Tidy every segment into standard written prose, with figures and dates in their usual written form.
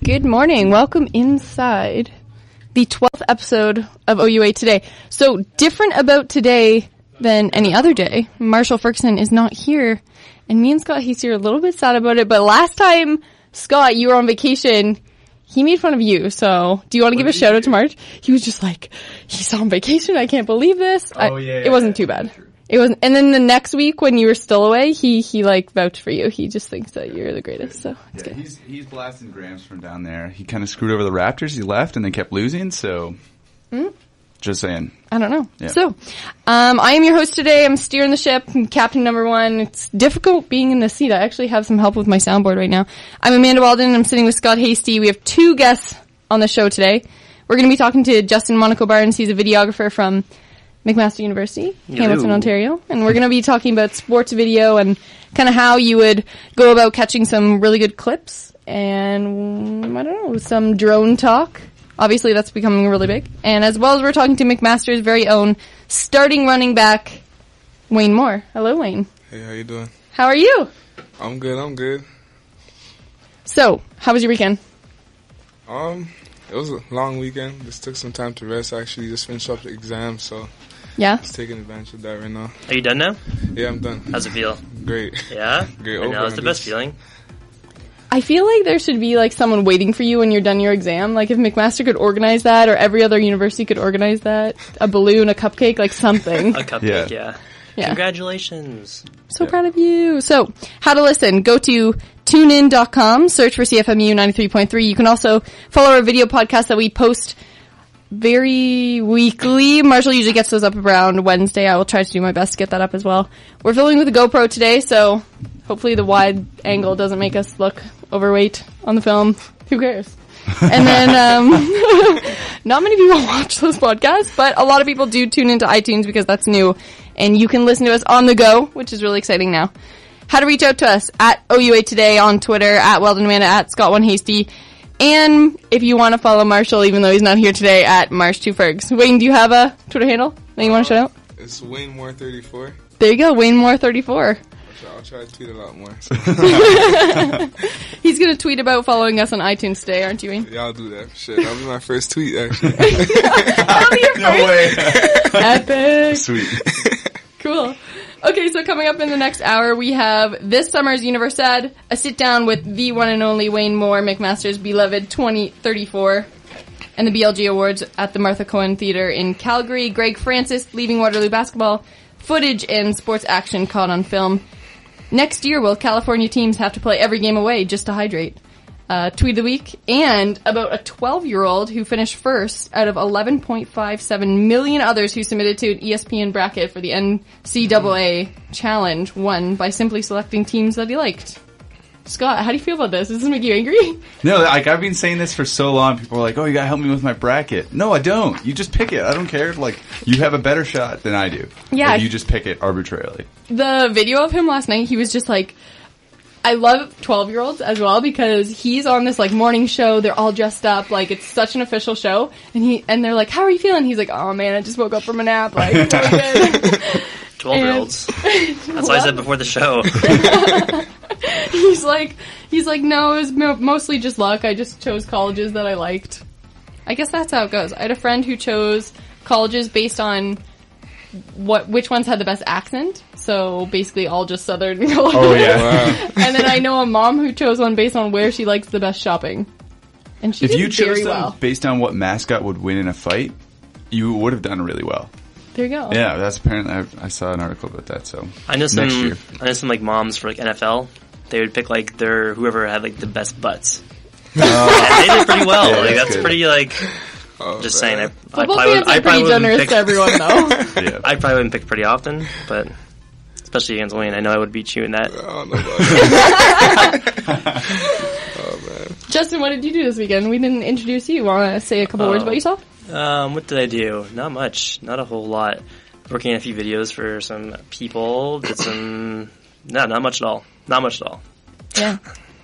Good morning. Welcome inside the 12th episode of OUA Today. So different about today than any other day. Marshall Ferguson is not here, and me and Scott Hasty are a little bit sad about it. But last time, Scott, you were on vacation, he made fun of you. So do you want to give a shout out to March? He was just like, he's on vacation. I can't believe this. It wasn't too bad. It wasn't. And then the next week when you were still away, he like vouched for you. He just thinks that you're the greatest. So it's good. He's blasting grams from down there. He kind of screwed over the Raptors. He left and they kept losing. So just saying. I don't know. Yeah. So, I am your host today. I'm steering the ship. I'm captain number one. It's difficult being in the seat. I actually have some help with my soundboard right now. I'm Amanda Walden. I'm sitting with Scott Hasty. We have two guests on the show today. We're going to be talking to Justin Monaco Barnes. He's a videographer from McMaster University, Hamilton, Ontario. And we're going to be talking about sports video and kind of how you would go about catching some really good clips and, I don't know, some drone talk. Obviously, that's becoming really big. And as well as we're talking to McMaster's very own starting running back, Wayne Moore. Hello, Wayne. Hey, how you doing? How are you? I'm good. So, how was your weekend? It was a long weekend. Just took some time to rest, actually. Just finished up the exam, so Yeah? just taking advantage of that right now. Are you done now? Yeah, I'm done. How's it feel? Great. Yeah? Great. I know, it's the best feeling. I feel like there should be like someone waiting for you when you're done your exam. Like if McMaster could organize that, or every other university could organize that, a balloon, a cupcake, like something. A cupcake, yeah. Congratulations. So proud of you. So, how to listen. Go to tunein.com, search for CFMU 93.3. You can also follow our video podcast that we post very weekly. Marshall usually gets those up around Wednesday. I will try to do my best to get that up as well. We're filming with a GoPro today, so hopefully the wide angle doesn't make us look overweight on the film. Who cares? And then, not many people watch those podcasts, but a lot of people do tune into iTunes because that's new. And you can listen to us on the go, which is really exciting now. How to reach out to us at OUA Today on Twitter, at Weldon Amanda, at Scott1Hasty. And if you want to follow Marshall, even though he's not here today, at Marsh2Fergs. Wayne, do you have a Twitter handle that you want to shout out? It's Wayne Moore 34. There you go, Wayne Moore 34. I'll try to tweet a lot more. He's going to tweet about following us on iTunes today, aren't you, Wayne? Yeah, I'll do that. Shit, that'll be my first tweet, actually. That'll be your No way. Epic. Sweet. Cool. Okay, so coming up in the next hour, we have this summer's Universiad, a sit-down with the one and only Wayne Moore, McMaster's beloved 2034, and the BLG Awards at the Martha Cohen Theatre in Calgary. Greg Francis, Leaving Waterloo Basketball, footage and sports action caught on film. Next year, will California teams have to play every game away just to hydrate? Tweet of the week, and about a 12-year-old who finished first out of 11.57 million others who submitted to an ESPN bracket for the NCAA challenge, won by simply selecting teams that he liked. Scott, how do you feel about this? Does this make you angry? No, like I've been saying this for so long. People are like, "Oh, you gotta help me with my bracket." No, I don't. You just pick it. I don't care. Like you have a better shot than I do. Yeah. If you just pick it arbitrarily. The video of him last night, he was just like, I love 12-year-olds as well because he's on this like morning show. They're all dressed up, like it's such an official show. And they're like, "How are you feeling?" He's like, "Oh man, I just woke up from a nap. Like, really good." 12-year-olds. That's what I said before the show. He's like, no, it was mostly just luck. I just chose colleges that I liked. I guess that's how it goes. I had a friend who chose colleges based on which ones had the best accent. So basically all just Southern colleges. Oh yeah. Wow. And then I know a mom who chose one based on where she likes the best shopping. And she If did you chose very them well. based on what mascot would win in a fight, you would have done really well. There you go. Yeah, that's apparently I saw an article about that. So I know some. next year. I know some like moms for like NFL. They would pick like their whoever had like the best butts. And they did pretty well. Yeah, like, that's that's good. pretty like. Oh, Just man. saying. Football fans are pretty generous to everyone, though. Yeah. I probably wouldn't pick pretty often, but especially against Wayne, I know I would beat you in that. I don't know about that. Oh, man. Justin, what did you do this weekend? We didn't introduce you. Want to say a couple words about yourself? What did I do? Not much. Not a whole lot. Working on a few videos for some people. Did some... No, not much at all. Not much at all. Yeah.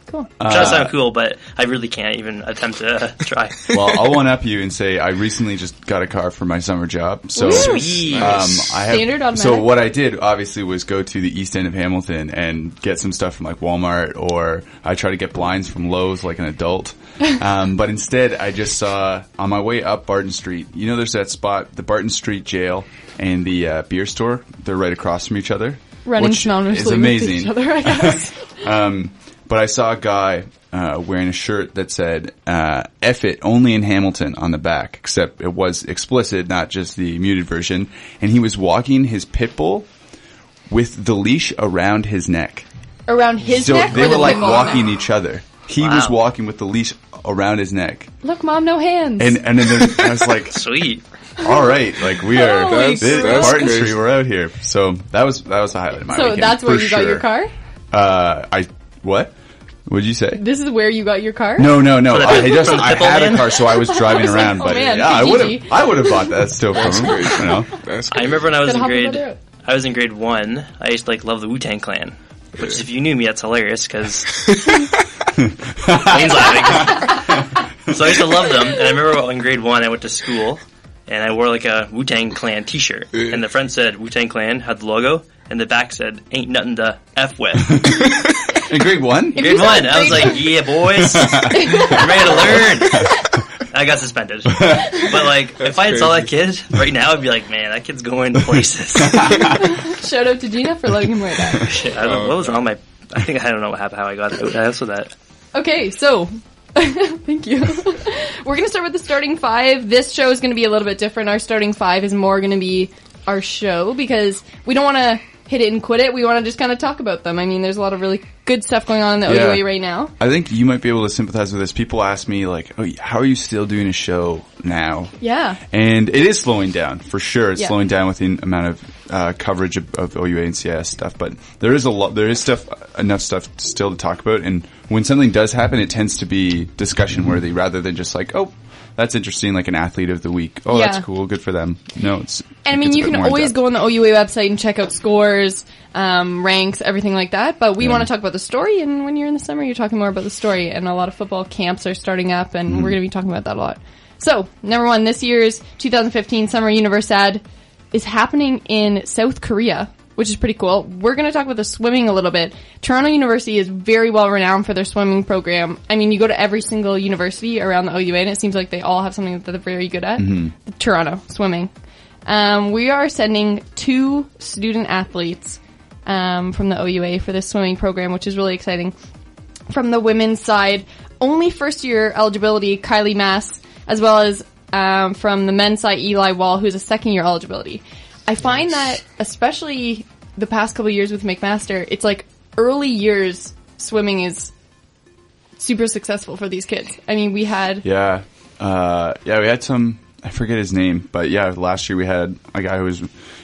Cool. I'm trying to sound cool, but I really can't even attempt to try. Well, I'll one-up you and say I recently just got a car for my summer job. So, Sweet. Standard automatic? So what I did, obviously, was go to the east end of Hamilton and get some stuff from, like, Walmart, or I try to get blinds from Lowe's like an adult. But instead, I just saw, on my way up Barton Street, you know there's that spot, the Barton Street Jail and the beer store? They're right across from each other. Running which synonymously is amazing. with each other, I guess. But I saw a guy wearing a shirt that said, F it, only in Hamilton on the back, except it was explicit, not just the muted version. And he was walking his pit bull with the leash around his neck. Around his So neck? they or were the like pit bull walking neck? each other. He Wow. was walking with the leash around his neck. Look, Mom, no hands. And then I was like, Sweet. all right, like we are, Holy this, crap. Barton crazy. Street, we're out here. So that was the highlight of my So weekend. that's where for you got your sure. car? What? What did you say? This is where you got your car? No. From the- I from the had Pitbull a man? car, so I was driving around. oh But man, yeah, Kijiji. I would have bought that still from him. You know? That's I remember when I was Gotta in hop grade, over there. I was in grade 1. I used to like love the Wu-Tang Clan, which if you knew me, that's hilarious because Lane's laughing. So I used to love them, and I remember in grade 1 I went to school and I wore like a Wu-Tang Clan T-shirt, and the front said Wu-Tang Clan, had the logo, and the back said "Ain't nothing to f with." In grade 1? Grade 1, I was like, "Yeah, boys, I'm ready to learn." I got suspended, but like if I had saw that kid right now, I'd be like, "Man, that kid's going to places." Shout out to Gina for letting him wear that. Shit, I don't know what was wrong. I don't know what happened. How I got out with that. Okay, so thank you. We're going to start with the starting five. This show is going to be a little bit different. Our starting five is more going to be our show because we don't want to hit it and quit it. We want to just kind of talk about them. I mean, there's a lot of really good stuff going on in the OUA right now. I think you might be able to sympathize with this. People ask me, like, oh, how are you still doing a show now? Yeah. And it is slowing down, for sure. It's Yeah. slowing down with the amount of coverage of OUA and CIS stuff. But there is enough stuff still to talk about. And when something does happen, it tends to be discussion worthy rather than just like, oh, that's interesting, like an athlete of the week. Oh, Yeah. that's cool. Good for them. No, it's... And I mean, you can always go on the OUA website and check out scores, ranks, everything like that. But we want to talk about the story. And when you're in the summer, you're talking more about the story. And a lot of football camps are starting up, and we're going to be talking about that a lot. So, number one, this year's 2015 Summer Universiade is happening in South Korea, which is pretty cool. We're going to talk about the swimming a little bit. Toronto University is very well renowned for their swimming program. I mean, you go to every single university around the OUA, and it seems like they all have something that they're very good at. The Toronto swimming. We are sending 2 student athletes from the OUA for this swimming program, which is really exciting. From the women's side, only first-year eligibility, Kylie Mass, as well as from the men's side, Eli Wall, who's a second-year eligibility. I find that, especially the past couple of years with McMaster, it's like early years swimming is super successful for these kids. I mean, we had... Yeah. We had some... I forget his name, but yeah, last year we had a guy who was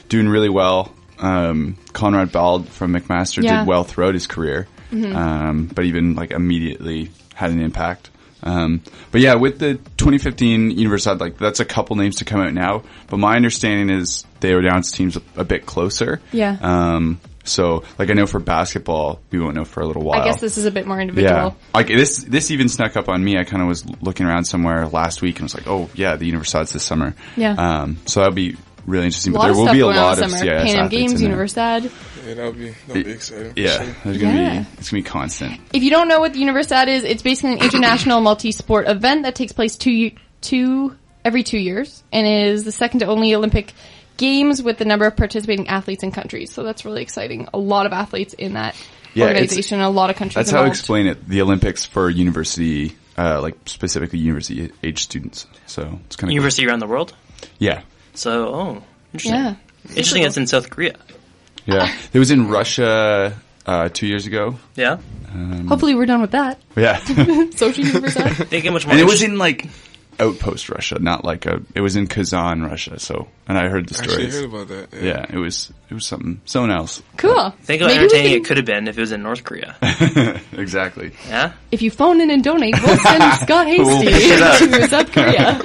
doing really well. Conrad Bald from McMaster did well throughout his career, but even like immediately had an impact. But yeah, with the 2015 Universiade, like that's a couple names to come out now. But my understanding is they announced teams a bit closer. Yeah. So like I know for basketball, we won't know for a little while. I guess this is a bit more individual. Yeah. Like this even snuck up on me. I kind of was looking around somewhere last week and was like, oh yeah, the Universiades this summer. Yeah. So that'll be really interesting. A But lot there of will stuff be a going on lot this of summer. CIS Pan Am athletes Games, in there. Universiade. Yeah, that'll be exciting. Yeah, there's gonna be it's gonna be constant. If you don't know what the Universiade is, it's basically an international multi-sport event that takes place every 2 years, and is the second to only Olympic Games with the number of participating athletes and countries. So that's really exciting. A lot of athletes in that organization, a lot of countries That's involved. how I explain it. The Olympics for university, like specifically university age students. So it's kind of University around the world. Yeah. So, interesting. Yeah. Interesting. It's in South Korea. Yeah. It was in Russia 2 years ago. Yeah. Hopefully we're done with that. Yeah. Sochi Universiade. They get much more. And it was in like outpost Russia, not like it was in Kazan, Russia. So, and I heard the Actually, I stories. heard about that. Yeah, it was someone else. Cool. Think how Maybe we entertaining can- it could have been if it was in North Korea. Exactly. Yeah. If you phone in and donate, we'll send Scott Hasty pick it up. to South Korea.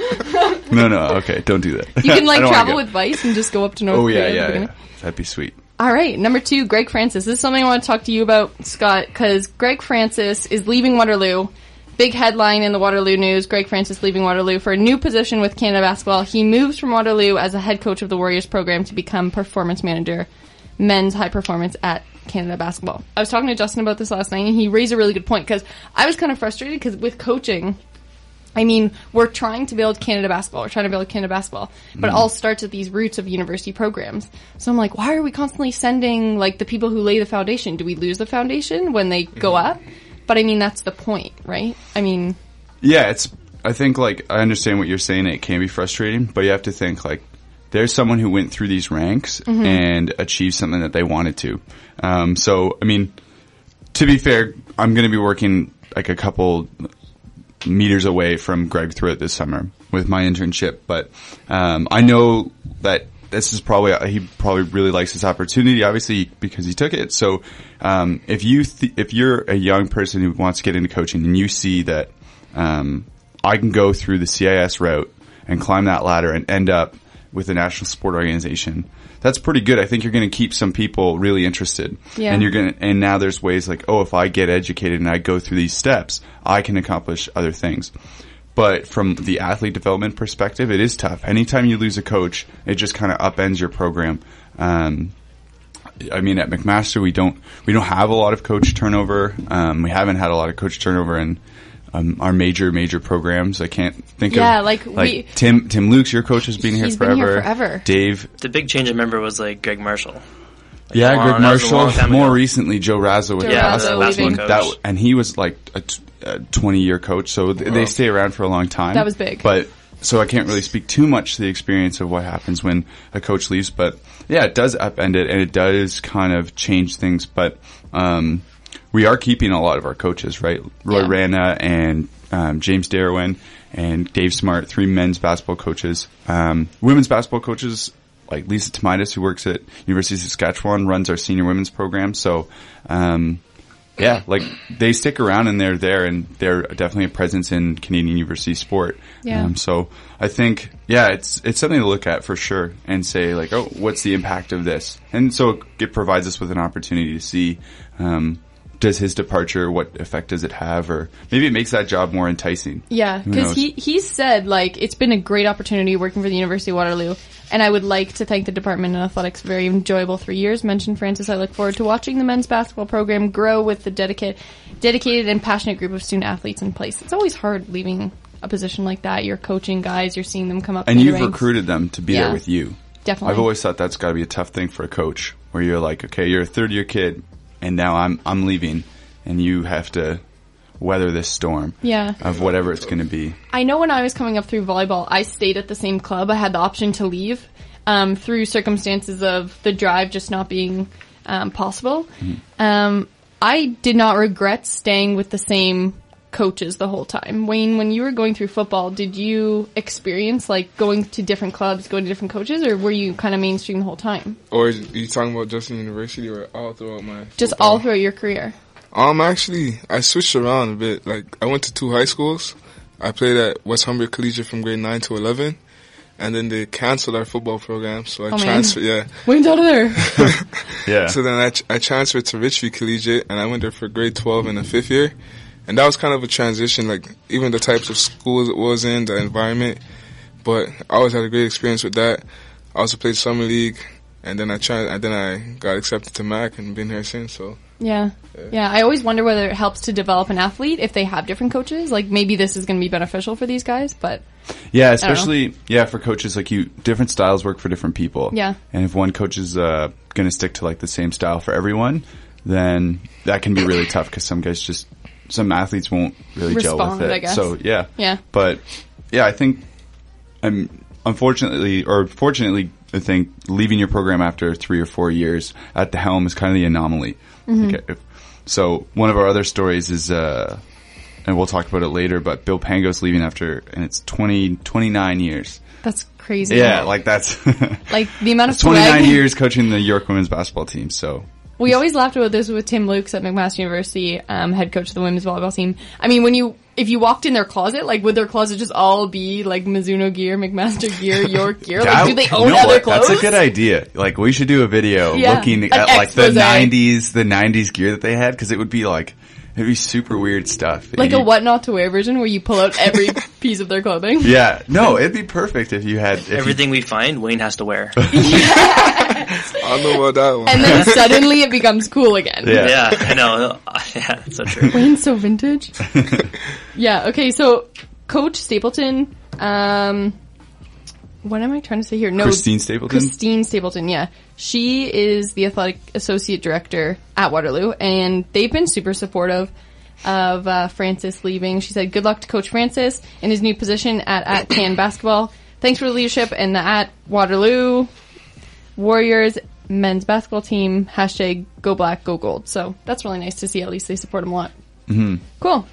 No, okay, don't do that. You can I like don't wanna travel go. with Vice and just go up to North Oh Korea. yeah, at the yeah, beginning. yeah. That'd be sweet. All right, number 2, Greg Francis. This is something I want to talk to you about, Scott, because Greg Francis is leaving Waterloo. Big headline in the Waterloo News, Greg Francis leaving Waterloo for a new position with Canada Basketball. He moves from Waterloo as a head coach of the Warriors program to become performance manager, men's high performance at Canada Basketball. I was talking to Justin about this last night, and he raised a really good point, because I was kind of frustrated, because with coaching, I mean, we're trying to build Canada Basketball. We're trying to build Canada Basketball. But it all starts at these roots of university programs. So I'm like, why are we constantly sending, like, the people who lay the foundation? Do we lose the foundation when they go up? But, I mean, that's the point, right? I mean... Yeah, I think, like, I understand what you're saying. It can be frustrating. But you have to think, like, there's someone who went through these ranks and achieved something that they wanted to. So, I mean, to be fair, I'm going to be working, like, a couple meters away from Greg throughout this summer with my internship, but I know that this is he probably really likes this opportunity, obviously, because he took it. So if you're a young person who wants to get into coaching and you see that I can go through the CIS route and climb that ladder and end up with a national sport organization, that's pretty good. I think you're going to keep some people really interested. Yeah. And now there's ways like, if I get educated and I go through these steps, I can accomplish other things. But from the athlete development perspective, it is tough. Anytime you lose a coach, it just kind of upends your program. I mean, at McMaster, we don't have a lot of coach turnover. We haven't had a lot of coach turnover in our major programs. I can't think of Tim Lukes, your coach, has been here forever. Been here forever. Dave. The big change I rember was like Greg Marshall. Greg Marshall. More recently, Joe Razzo with the basketball coach. And he was like a 20-year coach, so they stay around for a long time. That was big. But so I can't really speak too much to the experience of what happens when a coach leaves. But yeah, it does upend it, and it does kind of change things. But we are keeping a lot of our coaches, right? Roy Rana and James Darwin and Dave Smart, 3 men's basketball coaches. Women's basketball coaches, like Lisa Tomaitis, who works at University of Saskatchewan, runs our senior women's program. So, like they stick around and they're there, and they're definitely a presence in Canadian university sport. Yeah. So I think, it's something to look at for sure and say like, what's the impact of this? And so it provides us with an opportunity to see, does his departure, what effect does it have? Or maybe it makes that job more enticing. Yeah, because he said, like, it's been a great opportunity working for the University of Waterloo, and I would like to thank the department in athletics. Very enjoyable 3 years. Mentioned Francis, I look forward to watching the men's basketball program grow with the dedicated and passionate group of student athletes in place. It's always hard leaving a position like that. You're coaching guys, you're seeing them come up. And you've recruited them to be there with you. Definitely. I've always thought that's got to be a tough thing for a coach, where you're like, okay, you're a third-year kid, and now I'm leaving, and you have to weather this storm of whatever it's going to be. I know when I was coming up through volleyball, I stayed at the same club. I had the option to leave through circumstances of the drive just not being possible. Mm-hmm. I did not regret staying with the same coaches the whole time. Wayne, when you were going through football, did you experience like going to different clubs, going to different coaches, or were you kind of mainstream the whole time? Or are you talking about just in university or all throughout my Just football? All throughout your career? Actually, I switched around a bit. Like, I went to 2 high schools. I played at West Humber Collegiate from grade 9 to 11. And then they canceled our football program, so I transferred, Wayne's out of there. Yeah. So then I transferred to Richview Collegiate, and I went there for grade 12 in the 5th year. And that was kind of a transition, like, even the types of schools it was in, the environment. But I always had a great experience with that. I also played summer league, and then I got accepted to MAC and been here since, so. Yeah. I always wonder whether it helps to develop an athlete if they have different coaches. Like, maybe this is going to be beneficial for these guys, but. Yeah, especially, for coaches like you, different styles work for different people. Yeah. And if one coach is going to stick to, like, the same style for everyone, then that can be really tough because some athletes won't really gel with it. I guess. So, yeah. But, I think, fortunately, I think leaving your program after 3 or 4 years at the helm is kind of the anomaly. Mm-hmm. Okay. So one of our other stories is, and we'll talk about it later, but Bill Pango's leaving and it's 29 years. That's crazy. Yeah, like that's like the amount of 29 years coaching the York women's basketball team. So we always laughed about this with Tim Lukes at McMaster University, head coach of the women's volleyball team. I mean, if you walked in their closet, like, would their closet just all be, like, Mizuno gear, McMaster gear, York gear? Like, do they own other clothes? That's a good idea. Like, we should do a video looking at, like, the 90s gear that they had, because it would be, like, it'd be super weird stuff. Like a what not to wear version where you pull out every piece of their clothing? Yeah. No, it'd be perfect if you had... Everything we find, Wayne has to wear. I don't know about that one. And then suddenly it becomes cool again. Yeah, I know. Yeah, that's so true. Wayne's so vintage. Yeah, okay, so Coach Stapleton, what am I trying to say here? No, Christine Stapleton, yeah. She is the athletic associate director at Waterloo, and they've been super supportive of Francis leaving. She said, good luck to Coach Francis in his new position at Can Basketball. Thanks for the leadership and the at Waterloo Warriors men's basketball team, # Go Black, Go Gold. So that's really nice to see. At least they support him a lot. Mm-hmm. Cool.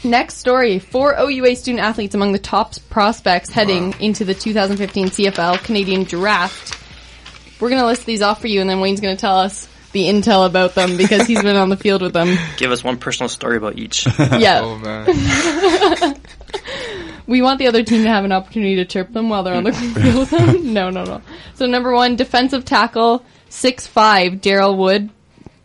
Next story. 4 OUA student athletes among the top prospects heading into the 2015 CFL Canadian Draft. We're going to list these off for you, and then Wayne's going to tell us the intel about them because he's been on the field with them. Give us one personal story about each. Yeah. Oh, man. We want the other team to have an opportunity to chirp them while they're on the field with them. No. So number 1, defensive tackle, 6'5", Daryl Wood.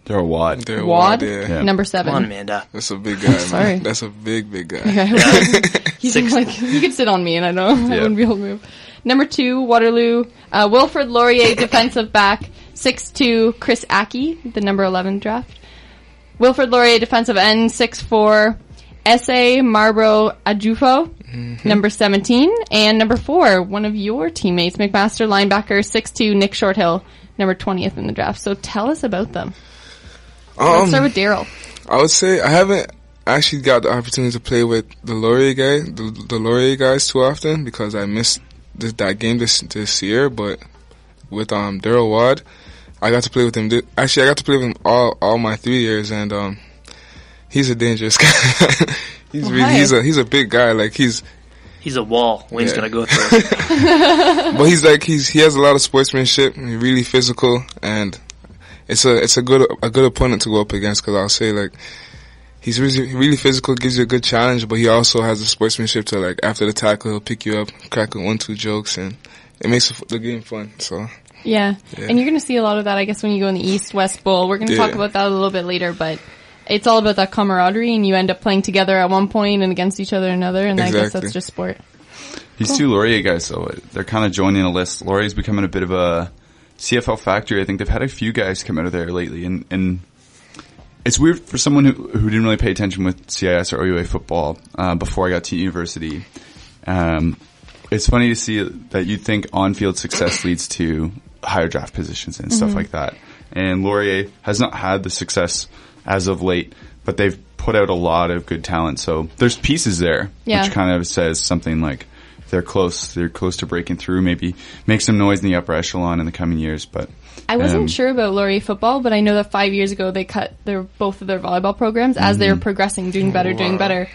Daryl Wad. Wad? Yeah. Number 7. Come on, Amanda. That's a big guy, Sorry. man. That's a big guy. Okay. He's like, he could sit on me and I know I wouldn't be able to move. Number 2, Waterloo, Wilfred Laurier, defensive back, 6'2", Chris Aki, the number 11 draft. Wilfred Laurier, defensive end, 6'4", S.A. Marbro Ajufo, number 17. And number 4, one of your teammates, McMaster linebacker, 6'2", Nick Shorthill, number 20th in the draft. So tell us about them. Let's start with Daryl. I would say I haven't actually got the opportunity to play with the Laurier guys too often because I missed that game this year. But with Daryl Wad, I got to play with him. Actually, I got to play with him all my 3 years, and he's a dangerous guy. He's a big guy. Like he's a wall Wayne's gonna go through. But he has a lot of sportsmanship. He's really physical, and it's a good opponent to go up against because I'll say like he's really physical, gives you a good challenge, but he also has the sportsmanship to like after the tackle he'll pick you up, crack 1-2 jokes, and it makes the game fun. So yeah, and you're gonna see a lot of that, I guess, when you go in the East-West Bowl. We're gonna talk about that a little bit later, but it's all about that camaraderie, and you end up playing together at one point and against each other another, and I guess that's just sport. These two Laurier guys, though, they're kind of joining a list. Laurier's becoming a bit of a CFL factory. I think they've had a few guys come out of there lately, and it's weird for someone who didn't really pay attention with CIS or OUA football before I got to university. It's funny to see that you think on-field success leads to higher draft positions and stuff like that. And Laurier has not had the success as of late, but they've put out a lot of good talent. So there's pieces there, which kind of says something like they're close to breaking through, maybe make some noise in the upper echelon in the coming years. But I wasn't sure about Laurier football, but I know that 5 years ago they cut both of their volleyball programs as they were progressing, doing better.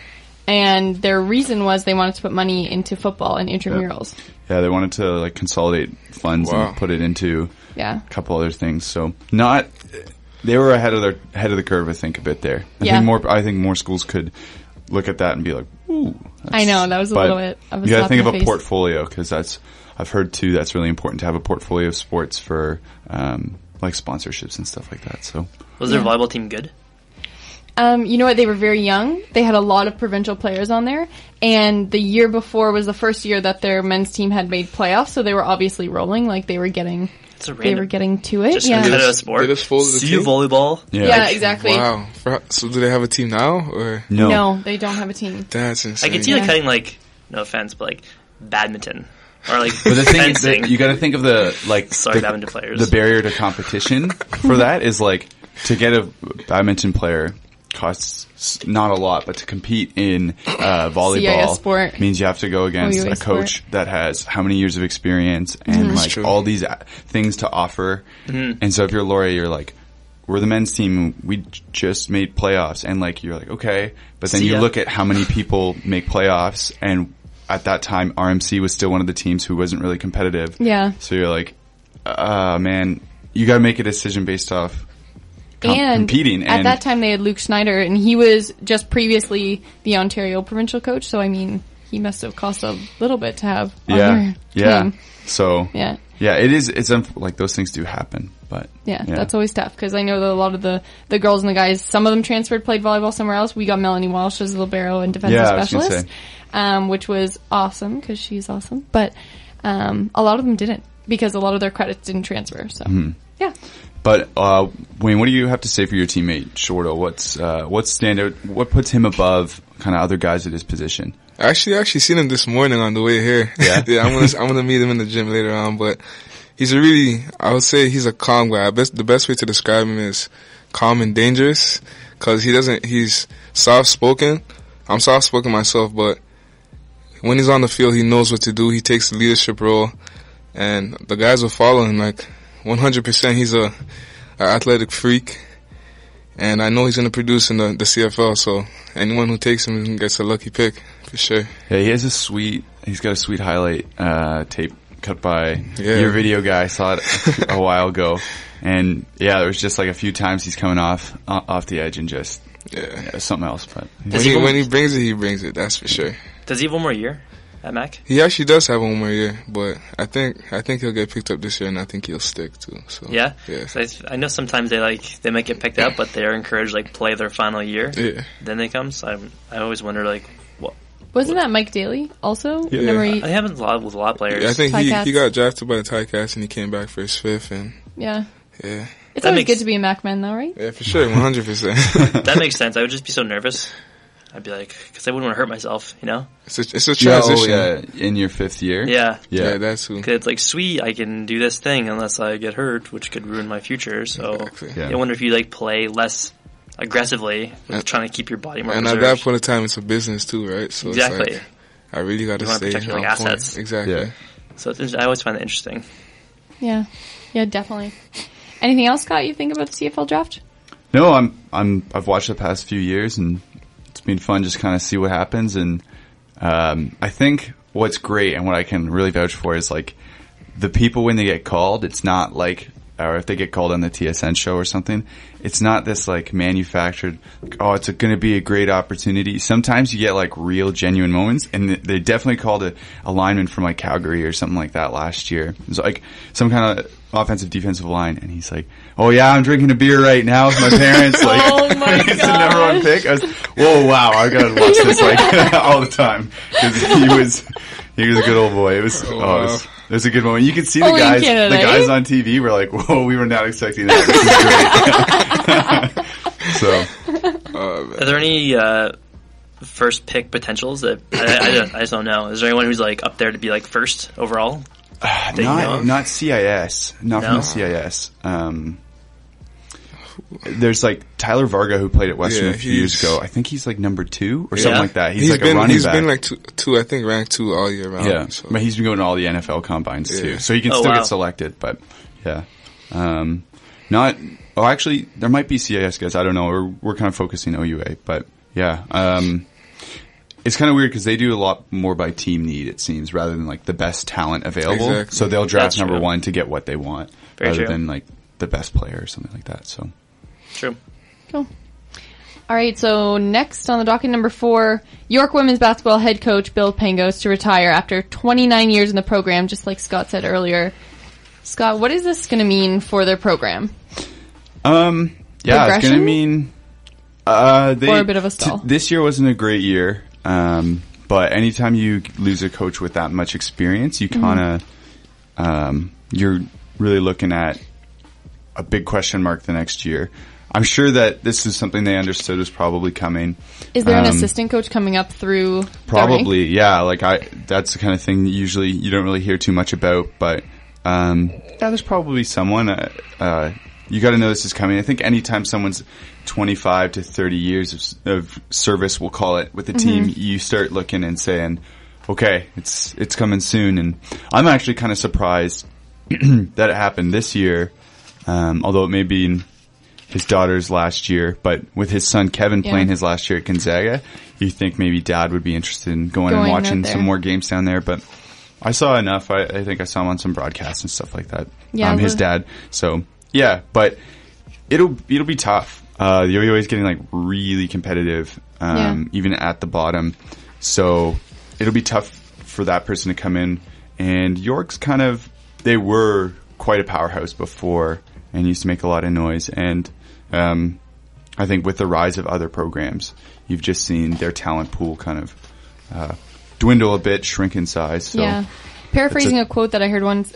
And their reason was they wanted to put money into football and intramurals. Yeah, they wanted to like consolidate funds and put it into a couple other things. So they were ahead of the curve, I think, a bit there. I think more schools could look at that and be like, ooh. I know, that was a little bit of a you gotta think of face. A portfolio, because I've heard too, that's really important to have a portfolio of sports for, like sponsorships and stuff like that. So. Was their volleyball team good? You know what? They were very young. They had a lot of provincial players on there, and the year before was the first year that their men's team had made playoffs, so they were obviously rolling, like they were getting to it. Just competitive sport. They just folded the team? volleyball. Yeah, exactly. Wow. So do they have a team now, or no? They don't have a team. That's insane. I can see cutting like, no offense, but like badminton. Or like but the thing is that you got to think of badminton players. The barrier to competition for that is like to get a badminton player costs not a lot, but to compete in volleyball sport means you have to go against OUA a coach that has how many years of experience and like all these things to offer. And so if you're Laurier, you're like, we're the men's team, we just made playoffs, and like you're like, okay, but then you look at how many people make playoffs, and at that time RMC was still one of the teams who wasn't really competitive. Yeah. So you're like, man, you got to make a decision based off competing. And at that time, they had Luke Schneider, and he was just previously the Ontario provincial coach. So, I mean, he must have cost a little bit to have on your team. So, it is, it's like those things do happen, but. Yeah, that's always tough, because I know that a lot of the girls and the guys, some of them transferred, played volleyball somewhere else. We got Melanie Walsh as a libero and defensive specialist, which was awesome, because she's awesome. But a lot of them didn't, because a lot of their credits didn't transfer, so, yeah. But, Wayne, what do you have to say for your teammate, Shorto? What's standout, what puts him above kind of other guys at his position? I actually seen him this morning on the way here. Yeah? I'm gonna meet him in the gym later on, but he's I would say he's a calm guy. The best way to describe him is calm and dangerous, cause he's soft-spoken. I'm soft-spoken myself, but when he's on the field, he knows what to do. He takes the leadership role, and the guys will follow him, like, 100%. He's a athletic freak. And I know he's going to produce in the CFL, so anyone who takes him gets a lucky pick, for sure. Yeah, he's got a sweet highlight tape cut by your video guy. I saw it a while ago. And there was just like a few times he's coming off the edge and just something else. But when he brings it, that's for sure. Does he have one more year at Mac? He actually does have one more year, but I think he'll get picked up this year, and I think he'll stick too. So yeah. So I know sometimes they might get picked up, but they are encouraged play their final year. Yeah. Then they come. So I always wonder what. Wasn't that Mike Daly also? Yeah. I haven't with a lot of players. Yeah, I think he got drafted by the Ticats and he came back for his fifth, and yeah. It's always always good to be a Mac man, though, right? Yeah, for sure, 100%. That makes sense. I would just be so nervous. I'd be because I wouldn't want to hurt myself, you know? It's a transition. In your fifth year? Yeah, that's who. Because it's sweet, I can do this thing unless I get hurt, which could ruin my future. So exactly. I wonder if you play less aggressively with trying to keep your body more reserved. At that point in time, it's a business too, right? So exactly. It's I really got to stay protect your assets. Point. Exactly. Yeah. So I always find that interesting. Yeah, definitely. Anything else, Scott, you think about the CFL draft? No, I've watched the past few years, and it's been fun just kind of see what happens. And I think what's great and what I can really vouch for is the people when they get called, it's not or if they get called on the TSN show or something, it's not this manufactured, it's going to be a great opportunity. Sometimes you get real genuine moments, and they definitely called a lineman from Calgary or something like that last year. It was some kind of offensive defensive line, and he's oh yeah, I'm drinking a beer right now with my parents. Oh my god, it's the number one pick. I was, whoa, wow, I gotta watch this all the time, because he was a good old boy. It was it was a good moment. You could see the guys on TV were whoa, we were not expecting that. This is great. So, are there any first pick potentials that I just don't know? Is there anyone who's up there to be first overall? Not CIS. Not from the CIS. There's Tyler Varga, who played at Western a few years ago. I think he's number 2 or something like that. He's a running back. He's been two, I think, ranked 2 all year round. Yeah, so. But he's been going to all the NFL combines too, so he can still get selected. But actually, there might be CIS guys. I don't know. We're kind of focusing OUA, but yeah. It's kind of weird because they do a lot more by team need, it seems, rather than the best talent available. Exactly. So they'll draft number 1 to get what they want, rather true. than the best player or something like that. So true. Cool. All right. So next on the docket, number 4, York women's basketball head coach Bill Pangos to retire after 29 years in the program, just like Scott said earlier. Scott, what is this going to mean for their program? It's going to mean or a bit of a stall. This year wasn't a great year. But anytime you lose a coach with that much experience, you kind of, you're really looking at a big question mark the next year. I'm sure that this is something they understood was probably coming. Is there an assistant coach coming up through? Probably, yeah. That's the kind of thing usually you don't really hear too much about, but, there's probably someone, you gotta know this is coming. I think anytime someone's 25 to 30 years of service, we'll call it, with the team, you start looking and saying, okay, it's coming soon. And I'm actually kind of surprised that it happened this year, although it may be in his daughter's last year, but with his son Kevin playing his last year at Gonzaga, you think maybe Dad would be interested in going and watching some more games down there. But I saw enough. I think I saw him on some broadcasts and stuff like that. Yeah, his dad. So yeah, but it'll be tough. The OUA is getting like really competitive, even at the bottom. So it'll be tough for that person to come in. And York's they were quite a powerhouse before and used to make a lot of noise. And I think with the rise of other programs, you've just seen their talent pool kind of dwindle a bit, shrink in size. So yeah. Paraphrasing a quote that I heard once,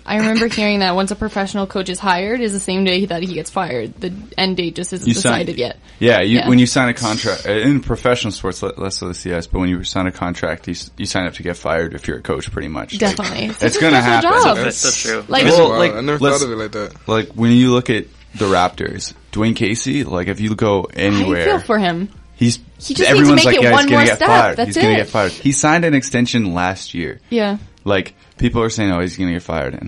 I remember hearing that once a professional coach is hired is the same day that he gets fired. The end date just isn't decided yet. Yeah, when you sign a contract, in professional sports, less so the CS, but when you sign a contract, you sign up to get fired if you're a coach, pretty much. Definitely. Like, it's going to happen. That's true. Like, I never thought of it like that. Like, when you look at the Raptors, Dwayne Casey, like, if you go anywhere. I feel for him. He just needs to make it one more step. He's going to get fired. He signed an extension last year. Yeah. Like, people are saying, he's going to get fired.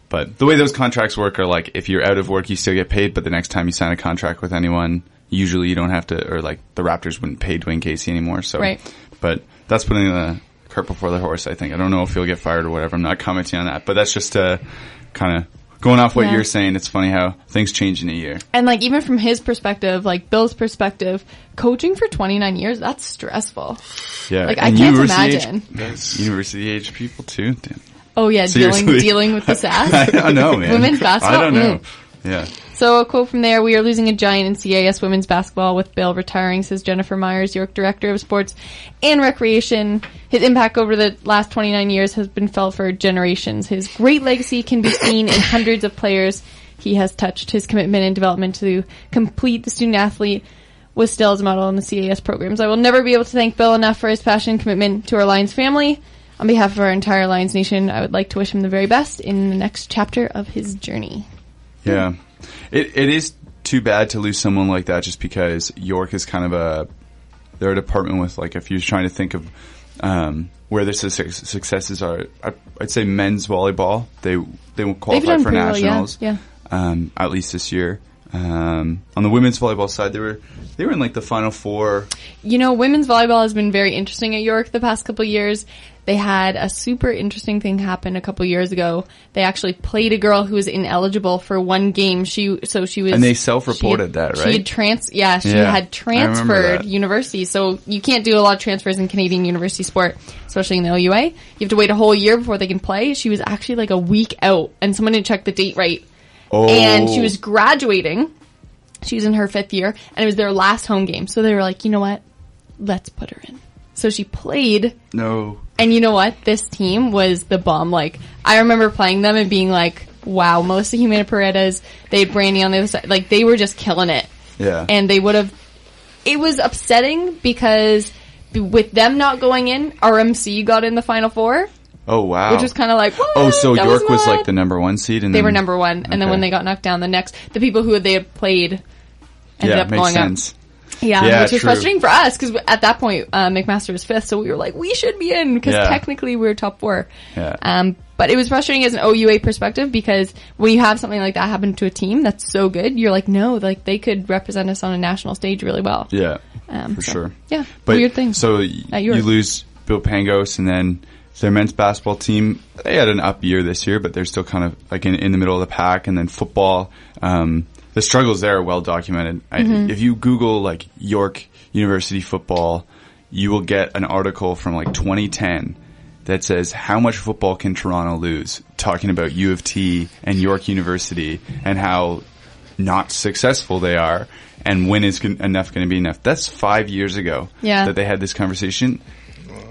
But the way those contracts work are like, if you're out of work, you still get paid, but the next time you sign a contract with anyone, usually you don't have to, or like the Raptors wouldn't pay Dwayne Casey anymore. So, right. But that's putting the cart before the horse, I think. I don't know if he'll get fired or whatever. I'm not commenting on that, but that's just kind of going off what you're saying. It's funny how things change in a year. And like, even from his perspective, like Bill's perspective, coaching for 29 years, that's stressful. Yeah. Like, I can't imagine. University age people too. Damn. Oh yeah, dealing with the sass. I know, man. Women's basketball. I don't know. Yeah. So a quote from there: "We are losing a giant in CAS women's basketball with Bill retiring," says Jennifer Myers, York Director of Sports and Recreation. His impact over the last 29 years has been felt for generations. His great legacy can be seen in hundreds of players he has touched. His commitment and development to complete the student athlete was still his model in the CAS programs. I will never be able to thank Bill enough for his passion and commitment to our Lions family. On behalf of our entire Lions Nation, I would like to wish him the very best in the next chapter of his journey. Yeah. It is too bad to lose someone like that just because York is kind of they're a department with, like, if you're trying to think of where their successes are, I'd say men's volleyball. They will qualify for nationals, well, at least this year. On the women's volleyball side, they were in like the Final Four. You know, women's volleyball has been very interesting at York the past couple of years. They had a super interesting thing happen a couple of years ago. They actually played a girl who was ineligible for one game. She was, and they self-reported that, right? She had transferred universities. So you can't do a lot of transfers in Canadian university sport, especially in the OUA. You have to wait a whole year before they can play. She was actually like a week out, and someone didn't check the date right. Oh. And she was graduating. She was in her 5th year, and it was their last home game. So they were like, you know what? Let's put her in. So she played. No. And you know what? This team was the bomb. Like, I remember playing them and being like, wow, Melissa Jimena Paredes, they had Brandy on the other side. Like, they were just killing it. Yeah. And they would have, it was upsetting because with them not going in, RMC got in the Final Four. Oh, wow. Which was kind of like, what? Oh, so York was like the number 1 seed? And they were number 1. And then when they got knocked down, the people who they had played ended up going sense. up. Yeah, which was frustrating for us because at that point, McMaster was 5th, so we were like, we should be in because technically we were top 4. Yeah. But it was frustrating as an OUA perspective because when you have something like that happen to a team that's so good, you're like, no, like they could represent us on a national stage really well. Yeah, for sure. Yeah, but weird thing. So you lose Bill Pangos, and then their men's basketball team, they had an up year this year, but they're still kind of like in the middle of the pack. And then football, the struggles there are well documented. If you Google like York University football, you will get an article from like 2010 that says how much football can Toronto lose, talking about U of T and York University and how not successful they are and when is enough going to be enough. That's 5 years ago that they had this conversation.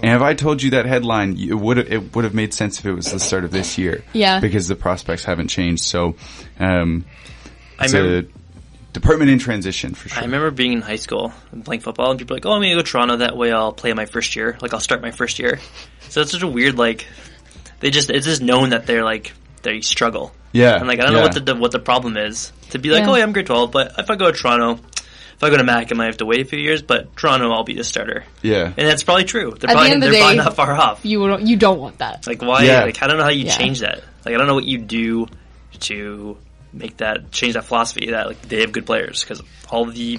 And if I told you that headline, it would have made sense if it was the start of this year. Yeah. Because the prospects haven't changed. So, it's a department in transition for sure. I remember being in high school and playing football, and people were like, "Oh, I'm going to go to Toronto. That way, I'll play my first year. Like, I'll start my first year." So it's such a weird it's just known that they struggle. Yeah. And like I don't know what the problem is to be like, "Oh, yeah, I'm grade 12, but if I go to Toronto." If I go to Mac, I might have to wait a few years, but Toronto, I'll be the starter. Yeah. And that's probably true. They're probably not far off. You don't want that. Like, why? Yeah. Like, I don't know how you change that. Like, I don't know what you do to change that philosophy that, like, they have good players. Because all the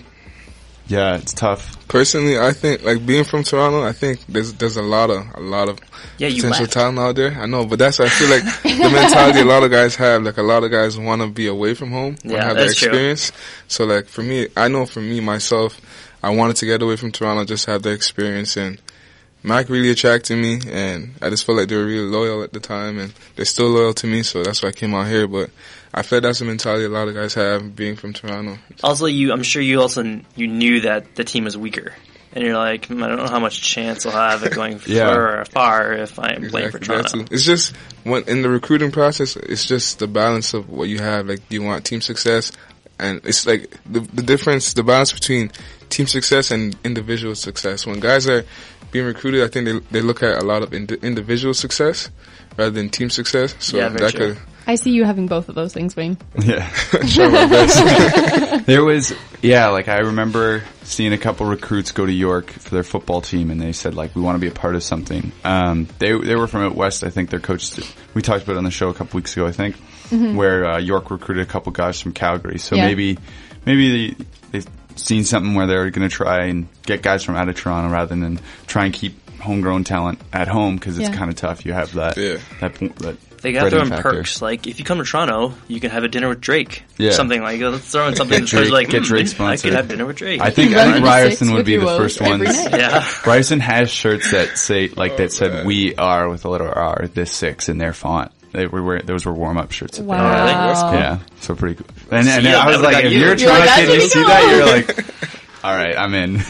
Yeah, it's tough. Personally, I think, like, being from Toronto, I think there's a lot of potential talent out there. I know, but that's, I feel like the mentality a lot of guys have. Like, a lot of guys want to be away from home, want to have that experience. True. So, like, for me, I know for me, myself, I wanted to get away from Toronto, just have the experience, and Mac really attracted me, and I just felt like they were really loyal at the time, and they're still loyal to me, so that's why I came out here. But I feel that's a mentality a lot of guys have, being from Toronto. Also, I'm sure you knew that the team was weaker, and you're like, I don't know how much chance I'll have of going far if I'm playing for Toronto. It's just, in the recruiting process, it's just the balance of what you have. Like, do you want team success? And it's like the difference, the balance between team success and individual success. When guys are being recruited, I think they look at a lot of individual success rather than team success. So that could. I see you having both of those things, Wayne. Yeah. Try my best. There was, like, I remember seeing a couple recruits go to York for their football team, and they said, like, we want to be a part of something. They were from out west. I think their coach, we talked about it on the show a couple weeks ago, I think, where York recruited a couple guys from Calgary. So maybe they've seen something where they're going to try and get guys from out of Toronto rather than try and keep homegrown talent at home, because it's kind of tough. You have that they got their own perks. Like, if you come to Toronto, you can have a dinner with Drake. Yeah. Something like, let's throw in something that's like, get Drake sponsored. I could have dinner with Drake. I think Ryerson would be the first ones. Yeah. Ryerson has shirts that say, like, that said, "We are," with a letter R, this 6 in their font. Those were warm-up shirts. Wow. Yeah, so pretty cool. And I was like, if you're a Toronto kid and you see that, you're like, all right, I'm in.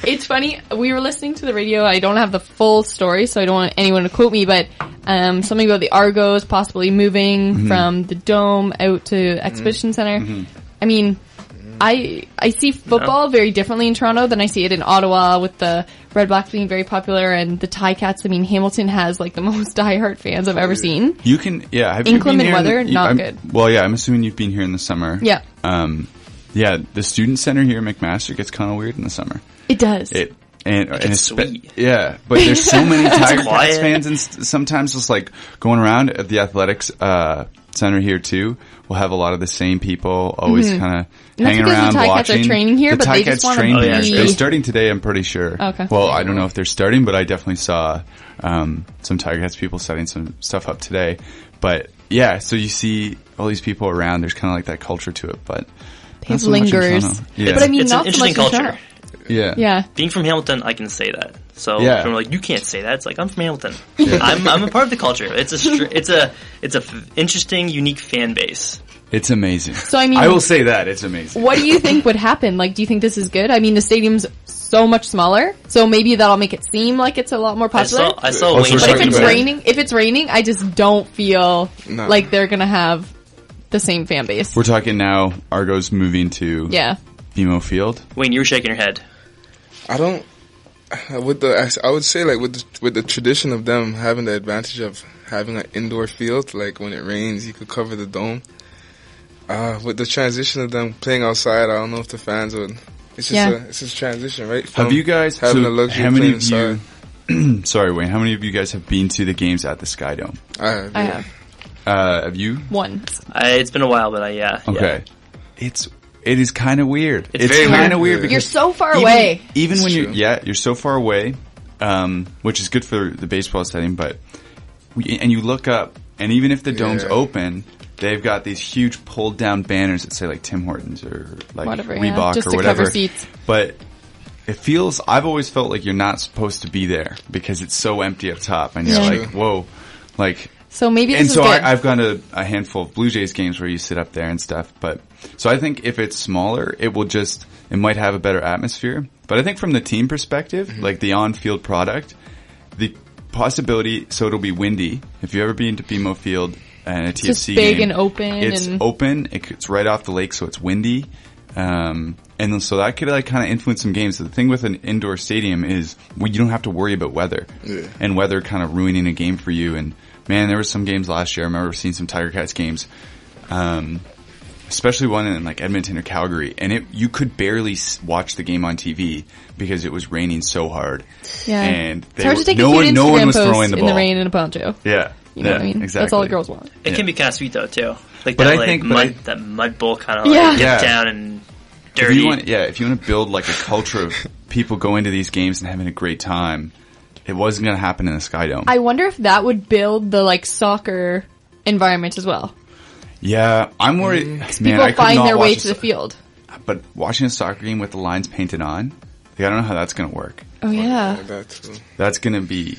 It's funny. We were listening to the radio. I don't have the full story, so I don't want anyone to quote me, but something about the Argos possibly moving from the Dome out to Exhibition Center. I mean, I see football very differently in Toronto than I see it in Ottawa, with the Red Blacks being very popular and the Ticats. I mean, Hamilton has like the most diehard fans I've ever seen. You can, have inclement weather, not good. Well, I'm assuming you've been here in the summer. Yeah. The student center here at McMaster gets kind of weird in the summer. It does. And it's sweet. Yeah, but there's so many Tiger Cats fans, and sometimes it's like going around at the athletics center here too. We'll have a lot of the same people always kind of hanging around the watching. Ticats are training here, but they just want to be. They're starting today, I'm pretty sure. Okay. Well, I don't know if they're starting, but I definitely saw some Tiger Cats people setting some stuff up today. But yeah, so you see all these people around. There's kind of like that culture to it, but it lingers. Yeah. But I mean, it's not an so interesting much culture. Yeah. Being from Hamilton, I can say that. So when we're like, you can't say that. It's like, I'm from Hamilton. I'm a part of the culture. It's a interesting, unique fan base. It's amazing. So I mean, I will say that it's amazing. What do you think would happen? Like, do you think this is good? I mean, the stadium's so much smaller, so maybe that'll make it seem like it's a lot more popular. I saw Wayne. But if it's raining, I just don't feel like they're gonna have the same fan base. We're talking now. Argos moving to BMO Field. Wayne, you were shaking your head. I don't. I would say, like, with the tradition of them having the advantage of having an indoor field, like when it rains, you could cover the dome. With the transition of them playing outside, I don't know if the fans would. It's just a transition, right? Have you guys having the luxury of playing inside? Sorry, Wayne. How many of you guys have been to the games at the Sky Dome? I have. I have. Have you? Once. It's been a while, but Okay. It is kind of weird. It's very kind of weird because you're so far away. Even when you're so far away, which is good for the baseball setting. But and you look up, and even if the dome's open, they've got these huge pulled down banners that say like Tim Hortons or like Reebok just or to whatever. Cover seats. But it feels. I've always felt like you're not supposed to be there because it's so empty up top, and you're like, whoa, like. So maybe this and is so good. I've gone to a handful of Blue Jays games where you sit up there and stuff. But so I think if it's smaller, it might have a better atmosphere. But I think from the team perspective, like the on-field product, the possibility, so it'll be windy. If you've ever been to BMO Field and a TFC it's big game, and open. It's open. It's right off the lake, so it's windy. And so that could like kind of influence some games. So the thing with an indoor stadium is you don't have to worry about weather and weather kind of ruining a game for you. And man, there were some games last year. I remember seeing some Tiger Cats games, especially one in like Edmonton or Calgary, and you could barely watch the game on TV because it was raining so hard. Yeah, and it's hard to take no one was throwing the ball in the rain in a poncho. Yeah, you know what I mean. Exactly. That's all the girls want. It can be kind of sweet though too, like but that mud bowl kind of like get down and dirty. If you want to build like a culture of people going to these games and having a great time, it wasn't going to happen in the Sky Dome. I wonder if that would build the like soccer environment as well. Yeah, I'm worried. People find their way to the field. But watching a soccer game with the lines painted on, I don't know how that's going to work. Oh yeah, that's going to be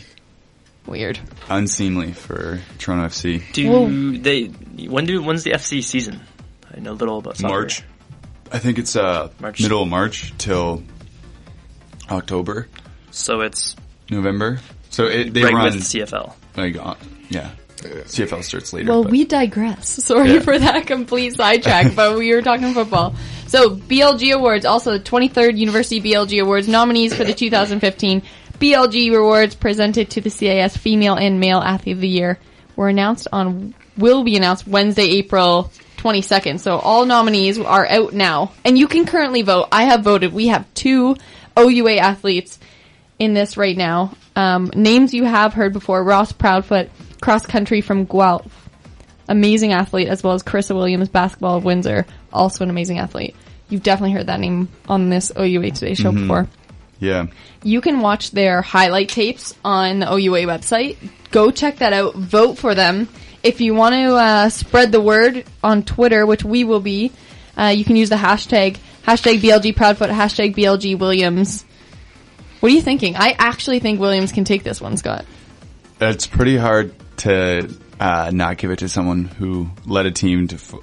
weird, unseemly for Toronto FC. When's the FC season? I know little about soccer. March. I think it's middle of March till October. So it's November. So they right run with the CFL. Yeah. CFL starts later. Well, we digress. Sorry for that complete sidetrack, but we were talking football. So, BLG Awards, also the 23rd University BLG Awards, nominees for the 2015 BLG Awards presented to the CIS Female and Male Athlete of the Year will be announced Wednesday, April 22nd. So, all nominees are out now. And you can currently vote. I have voted. We have 2 OUA athletes in this right now. Names you have heard before: Ross Proudfoot, cross country from Guelph, amazing athlete, as well as Carissa Williams, basketball of Windsor, also an amazing athlete. You've definitely heard that name on this OUA Today show before. Yeah. You can watch their highlight tapes on the OUA website. Go check that out. Vote for them. If you want to spread the word on Twitter, which we will be, you can use the hashtag BLG Proudfoot, hashtag BLG Williams. What are you thinking? I actually think Williams can take this one, Scott. It's pretty hard to not give it to someone who led a team for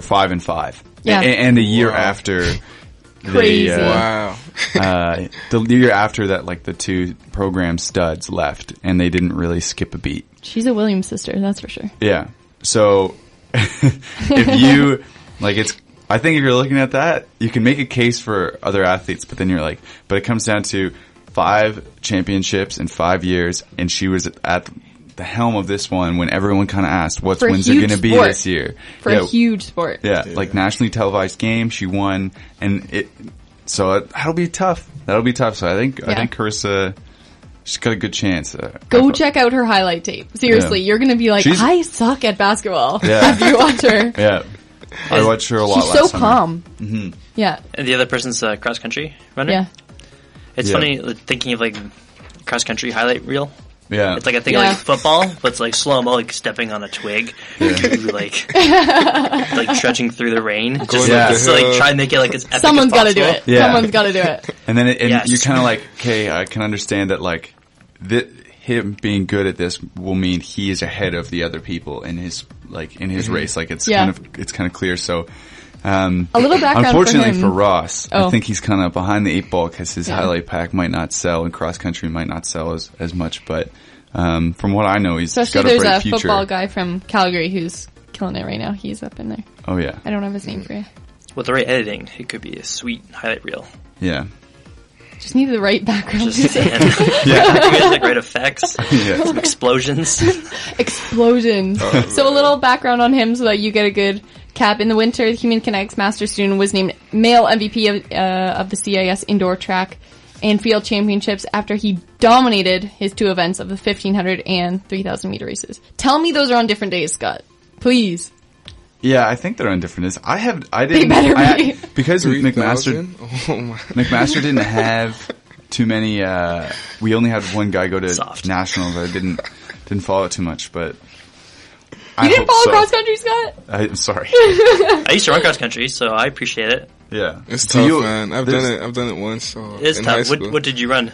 5-5. Yeah. And a year after Crazy. the year after that, like the 2 program studs left and they didn't really skip a beat. She's a Williams sister, that's for sure. Yeah. So if you I think if you're looking at that, you can make a case for other athletes, but then but it comes down to 5 championships in 5 years, and she was at the helm of this one when everyone kind of asked, what's Windsor going to be this year? For a huge sport. Yeah, like nationally televised game, she won, and so that'll be tough. So I think Carissa, she's got a good chance. Go check out her highlight tape. Seriously, you're going to be like, I suck at basketball after you watch her. Yeah. I watched her a lot last summer. She's so calm. Mm-hmm. Yeah. And the other person's a cross-country runner? Yeah. It's funny thinking of like cross-country highlight reel. Yeah. It's like I think like football, but it's like slow-mo, like stepping on a twig. like trudging through the rain. Just like try and make it like as epic Someone's got to do it. Yeah. Someone's got to do it. And then you're kind of like, okay, I can understand that like him being good at this will mean he is ahead of the other people in his race. Like it's kind of clear. So a little background unfortunately for Ross, I think he's kind of behind the 8 ball because his highlight pack might not sell and cross country might not sell as much. But from what I know, he's got a bright future. There's a football guy from Calgary who's killing it right now. He's up in there. Oh yeah. I don't have his name for you. With the right editing, it could be a sweet highlight reel. Yeah. Just need the right background music. Like right effects. Some explosions. Explosions. So a little background on him so that you get a good cap. In the winter, the Human Kinetics Master student was named male MVP of the CIS Indoor Track and Field Championships after he dominated his 2 events of the 1,500 and 3,000 meter races. Tell me those are on different days, Scott. Please. Yeah, I think they're on different days. Because McMaster didn't have too many. We only had one guy go to nationals. I didn't follow it too much, but you didn't follow cross country, Scott? I'm sorry. I used to run cross country, so I appreciate it. Yeah, it's tough, man. I've done it once. So it's tough. What did you run?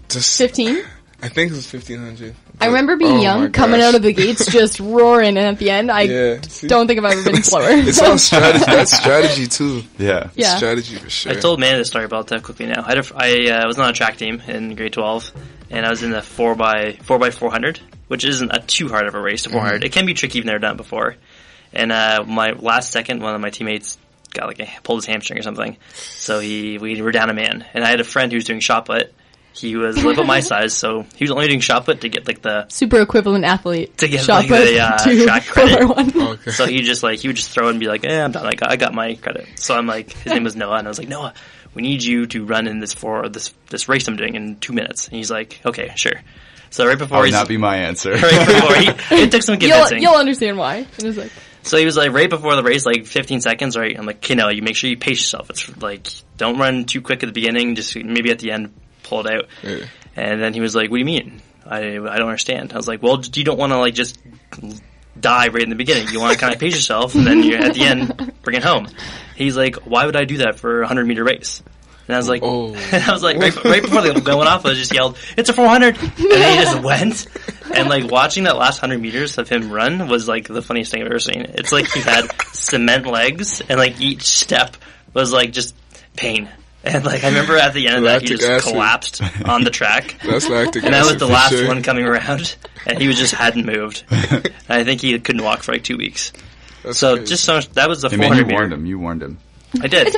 Just 15. I think it was 1,500. I remember being young, coming out of the gates, just roaring, and at the end, I don't think I've ever been slower. It's all strategy. That's strategy, too. Yeah. It's strategy for sure. I told Amanda the story about that quickly now. I was on a track team in grade 12, and I was in the 4x400, which isn't too hard of a race, 400. It can be tricky if you've never done it before. And my last second, one of my teammates pulled his hamstring or something, so we were down a man. And I had a friend who was doing shot put. He was about my size, so he was only doing shot put to get the super equivalent athlete to get shot put the track credit. Okay. So he would just throw it and be like, I'm done. I got my credit. So I'm like, his name was Noah, and I was like, Noah, we need you to run in this race I'm doing in 2 minutes. And he's like, okay, sure. So right before not be my answer. Right before it took some convincing. You'll understand why. It was like. So he was like, right before the race, like 15 seconds, right? I'm like, okay, no, you make sure you pace yourself. It's like, don't run too quick at the beginning. Just maybe at the end, pull it out. Yeah. And then he was like, what do you mean? I don't understand. I was like, well, you don't want to like just die right in the beginning. You want to kind of pace yourself, and then you're at the end, bring it home. He's like, why would I do that for a 100-meter race? And I was like, right before they went off, I just yelled, it's a 400! And then he just went. And like watching that last 100 meters of him run was like the funniest thing I've ever seen. It's like he had cement legs, and like each step was like just pain. And like I remember at the end of that, he just collapsed on the track. That's lactic and I was the last one coming around, and he just hadn't moved. And I think he couldn't walk for like 2 weeks. That's so crazy. Just so much, that was a 400 meter. You warned him. I did. It's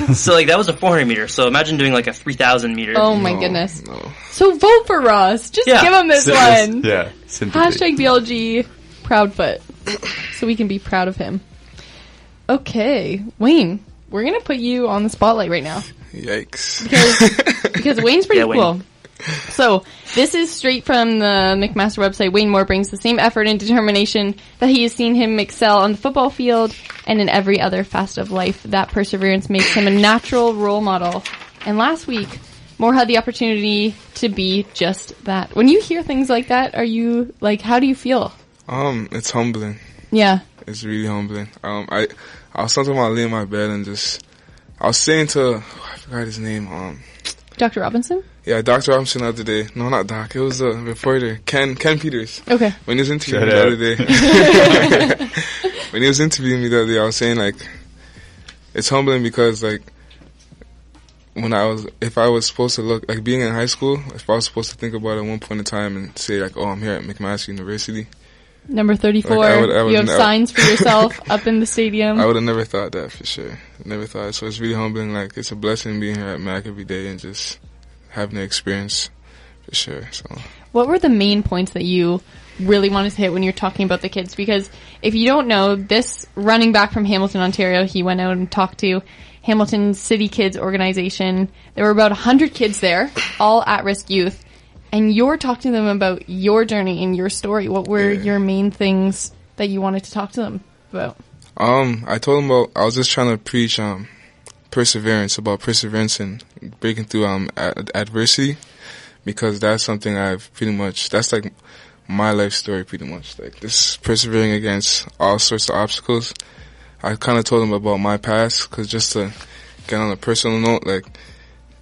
a So like that was a 400 meter. So imagine doing like a 3,000 meter. Oh my goodness. No. So vote for Ross. Just give him this one. Yeah. Sympathy. #BLG Proudfoot. So we can be proud of him. Okay. Wayne, we're going to put you on the spotlight right now. Yikes. Because Wayne's pretty cool. Wayne. So, this is straight from the McMaster website. Wayne Moore brings the same effort and determination that he has seen him excel on the football field and in every other facet of life. That perseverance makes him a natural role model. And last week, Moore had the opportunity to be just that. When you hear things like that, are you, like, how do you feel? It's humbling. Yeah. It's really humbling. I was something about laying in my bed and just, I was saying to, I forgot his name, Dr. Robinson? Yeah, Dr. Robinson the other day. No, not Doc. It was a reporter, Ken Peters. Okay. When he was interviewing me the other day. When he was interviewing me the other day, I was saying, like, it's humbling because, like, if I was supposed to look, like, being in high school, if I was supposed to think about it at one point in time and say, like, oh, I'm here at McMaster University. Number 34. Like, you have signs for yourself up in the stadium. I would have never thought that, for sure. Never thought. So it's really humbling. Like, it's a blessing being here at Mac every day and just having the experience, for sure. So, what were the main points that you really wanted to hit when you're talking about the kids? Because if you don't know, this running back from Hamilton, Ontario, he went out and talked to Hamilton City Kids organization. There were about 100 kids there, all at-risk youth. And you're talking to them about your journey and your story. What were your main things that you wanted to talk to them about? I told them I was just trying to preach perseverance and breaking through adversity, because that's something that's like my life story pretty much. Like, this persevering against all sorts of obstacles. I kind of told them about my past, because just to get on a personal note, like,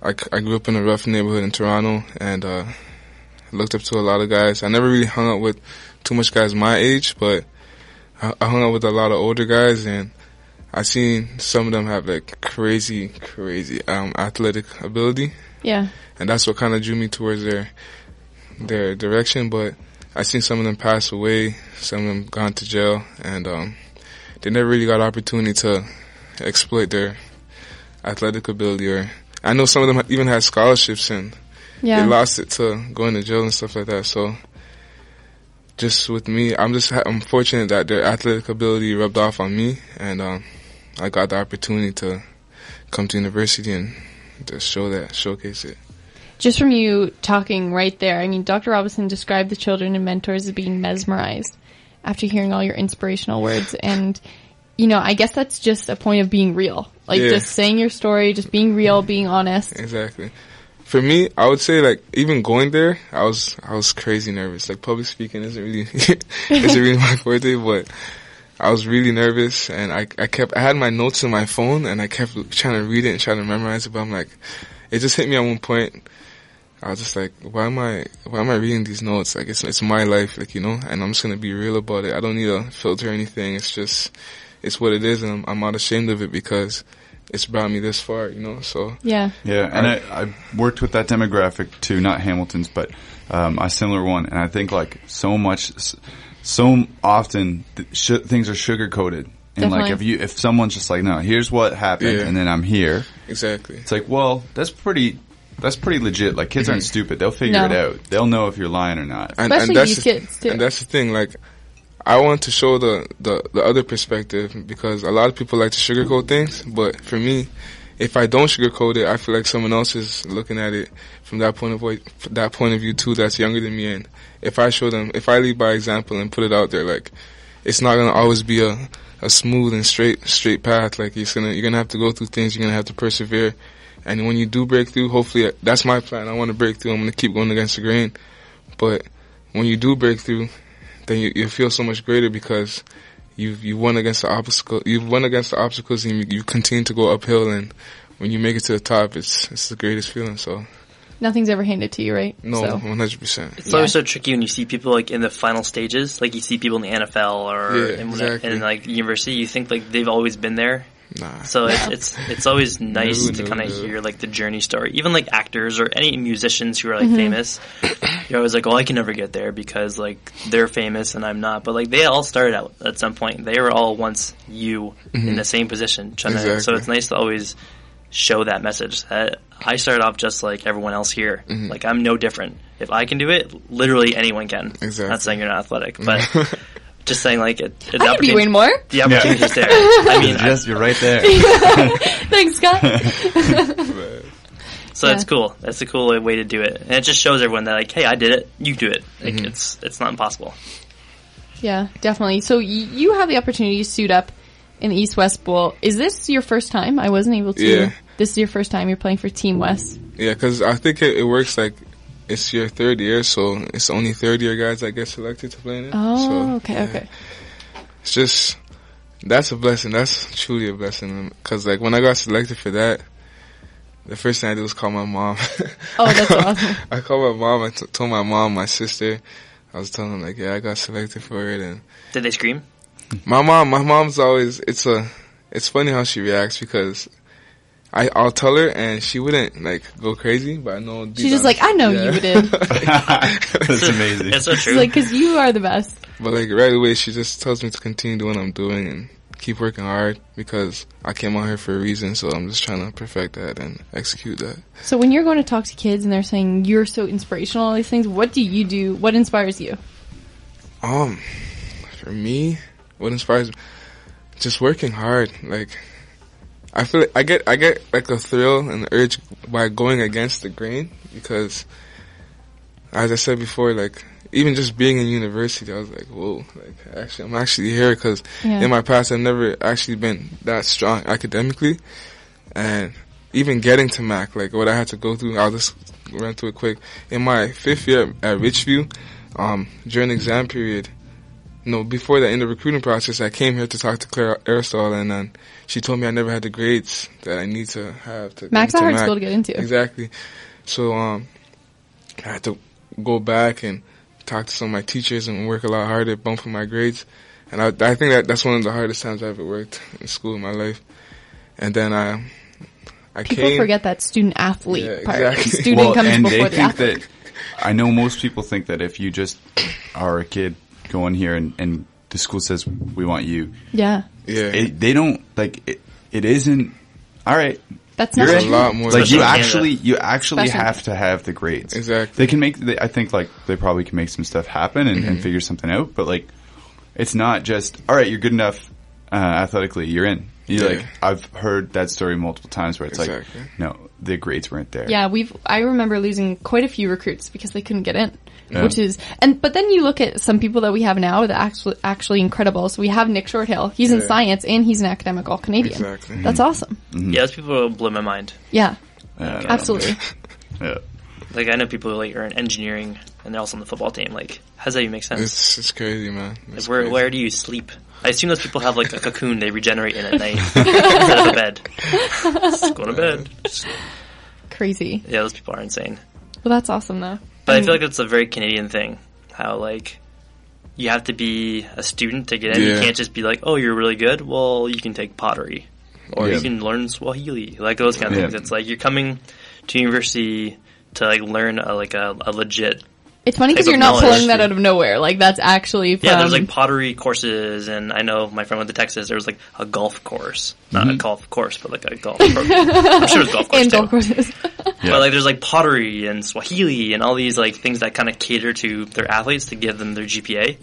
I grew up in a rough neighborhood in Toronto, and looked up to a lot of guys. I never really hung out with too much guys my age, but I hung out with a lot of older guys, and I seen some of them have like crazy athletic ability. Yeah. And that's what kind of drew me towards their direction. But I seen some of them pass away, some of them gone to jail, and they never really got opportunity to exploit their athletic ability. Or I know some of them even had scholarships, and they lost it to going to jail and stuff like that. So just with me, I'm fortunate that their athletic ability rubbed off on me, and I got the opportunity to come to university and to showcase it. Just from you talking right there, I mean, Dr. Robinson described the children and mentors as being mesmerized after hearing all your inspirational words. And, you know, I guess that's just a point of being real. Like, just saying your story, just being real, being honest. Exactly. For me, I would say, like, even going there, I was crazy nervous. Like, public speaking isn't really my forte, but I was really nervous, and I had my notes in my phone, and I kept trying to read it and trying to memorize it, but I'm like, it just hit me at one point. I was just like, why am I reading these notes? Like, it's my life, like, you know, and I'm just gonna be real about it. I don't need a filter or anything. It's what it is, and I'm not ashamed of it, because it's brought me this far, you know, so. Yeah. Yeah, and I worked with that demographic too, not Hamilton's, but a similar one, and I think, like, so often things are sugar-coated. And, definitely. like, if someone's just like, no, here's what happened, and then I'm here. Exactly. It's like, well, that's pretty legit. Like, kids aren't stupid. They'll figure it out. They'll know if you're lying or not. Especially these kids, too. And that's the thing, like, I want to show the other perspective, because a lot of people like to sugarcoat things, but for me, if I don't sugarcoat it, I feel like someone else is looking at it from that point of view too, that's younger than me. And if I show them, if I lead by example and put it out there, like, it's not gonna always be a smooth and straight path. Like you're gonna have to go through things. You're gonna have to persevere. And when you do break through, hopefully that's my plan. I want to break through. I'm gonna keep going against the grain. But when you do break through, then you feel so much greater because you won against the obstacle. You've won against the obstacles, and you continue to go uphill. And when you make it to the top, it's the greatest feeling. So. Nothing's ever handed to you, right? No, 100%. It's always so tricky when you see people like in the final stages, like you see people in the NFL or in like university. You think like they've always been there. Nah. So it's always nice to kind of hear like the journey story. Even like actors or any musicians who are like famous, you're always like, oh, I can never get there because like they're famous and I'm not. But like they all started out at some point. They were all once you in the same position. So it's nice to always show that message that I started off just like everyone else here. Like I'm no different. If I can do it, literally anyone can. Exactly. Not saying you're not athletic, but just saying like I can be way more. The opportunity is there. I mean, you're right there. Thanks, Scott. So it's cool. That's a cool way to do it, and it just shows everyone that like, hey, I did it. You do it. Like it's not impossible. Yeah, definitely. So you have the opportunity to suit up in the East-West Bowl. Is this your first time? I wasn't able to. Yeah. This is your first time you're playing for Team West? Yeah, because I think it works like it's your third year, so it's only third-year guys that get selected to play in it. Oh, so, okay. It's just, that's a blessing. That's truly a blessing. Because like when I got selected for that, the first thing I did was call my mom. Oh, that's awesome. I called my mom. I told my mom, my sister. I was telling them like, yeah, I got selected for it. And did they scream? My mom's always, it's funny how she reacts because I'll tell her and she wouldn't like go crazy, but I know she's just like, I know you did. That's amazing. It's so true. She's like, because you are the best. But like right away, she just tells me to continue doing what I'm doing and keep working hard because I came out here for a reason. So I'm just trying to perfect that and execute that. So when you're going to talk to kids and they're saying you're so inspirational, all these things, what do you do? What inspires you? For me, what inspires me? Just working hard. Like, I feel like I get like a thrill and the urge by going against the grain because, as I said before, like, even just being in university, I was like, whoa, like, I'm actually here because in my past, I've never actually been that strong academically. And even getting to MAC, like, what I had to go through, I'll just run through it quick. In my 5th year at Richview, during the exam period, before that, in the recruiting process, I came here to talk to Claire Aristotle, and then she told me I never had the grades that I need to have to MAC's a hard school to get into. Exactly. So, I had to go back and talk to some of my teachers and work a lot harder, bumping my grades. And I think that's one of the hardest times I've ever worked in school in my life. And then People forget that student athlete part. Exactly. Student comes and before they the think athlete. that, I know most people think that if you just are a kid, go in here and the school says, we want you. Yeah. They don't, like, it isn't, all right. That's not a lot more. Like, you actually have to have the grades. Exactly. They can I think, like, they probably can make some stuff happen and figure something out, but, like, it's not just, all right, you're good enough athletically, you're in. Like, I've heard that story multiple times where it's like, no, the grades weren't there. Yeah, I remember losing quite a few recruits because they couldn't get in. Yeah. But then you look at some people that we have now that are actually incredible. So we have Nick Shorthill. He's in science and he's an academic All-Canadian. Exactly. That's awesome. Mm-hmm. Yeah, those people blow my mind. Yeah. Absolutely. Yeah. Like, I know people who, like, are in engineering and they're also on the football team. Like, how does that even make sense? It's crazy, man. Like, where do you sleep? I assume those people have, like, a cocoon they regenerate in at night instead of a bed. Just go to bed. Crazy. Yeah, those people are insane. Well, that's awesome, though. But I feel like it's a very Canadian thing. How, like, you have to be a student to get in. You can't just be like, oh, you're really good? Well, you can take pottery. Or you can learn Swahili. Like, those kind of things. It's like you're coming to university to, like, learn a legit It's funny because you're not pulling that out of nowhere. Like, that's actually from... Yeah, there's, like, pottery courses, and I know my friend went to Texas, there was, like, a golf course. Not a golf course, but, like, a golf program. I'm sure it's golf course, and golf courses. But, like, there's, like, pottery and Swahili and all these, like, things that kind of cater to their athletes to give them their GPA.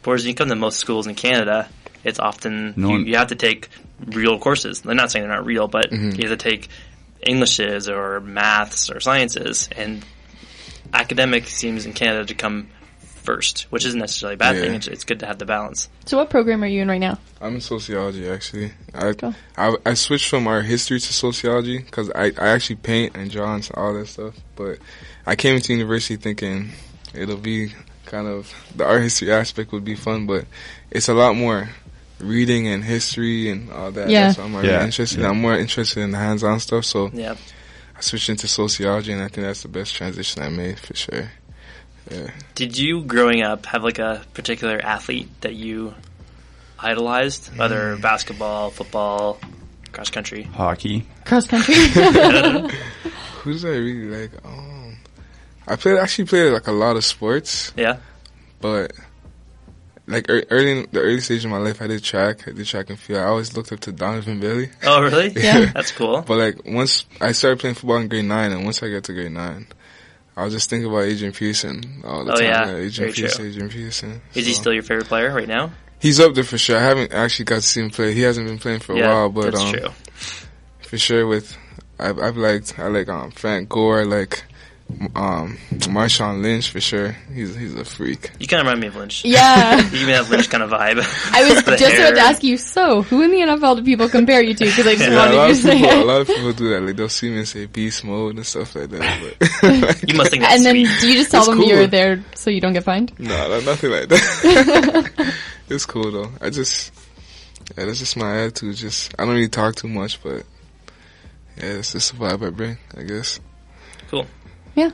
Whereas when you come to most schools in Canada, it's often... You have to take real courses. They're not saying they're not real, but you have to take Englishes or maths or sciences, and... academic seems in Canada to come first, which isn't necessarily a bad thing. It's good to have the balance. So what program are you in right now? I'm in sociology, actually. I switched from art history to sociology because I actually paint and draw and all that stuff. But I came into university thinking it'll be kind of, the art history aspect would be fun, but it's a lot more reading and history and all that. Yeah. That's what I'm really interested in. I'm more interested in the hands-on stuff, so I switched into sociology, and I think that's the best transition I made for sure. Yeah. Did you, growing up, have like a particular athlete that you idolized, whether basketball, football, cross country, hockey, cross country? Who does I really like? I actually played like a lot of sports. Yeah. But like early in the early stage of my life, I did track and field. I always looked up to Donovan Bailey. Oh, really? Yeah. That's cool. But like once I started playing football in grade 9, and once I got to grade 9, I was just thinking about Adrian Peterson all the time. Yeah. Adrian Peterson. Is he still your favorite player right now? He's up there for sure. I haven't actually got to see him play. He hasn't been playing for a while, but that's true. For sure, I like Frank Gore, like Marshawn Lynch for sure. He's a freak. You kind of remind me of Lynch. Yeah. You even have Lynch kind of vibe. I was just about to ask you, so who in the NFL do people compare you to? Because I just wanted you to say it. A lot of people do that. Like they'll see me and say beast mode and stuff like that. But you must think that's and then sweet. do you just tell them cool. you're there so you don't get fined? No, nothing like that. It's cool though. That's just my attitude. I don't really talk too much, but yeah, it's just the vibe I bring, I guess. Cool. Yeah.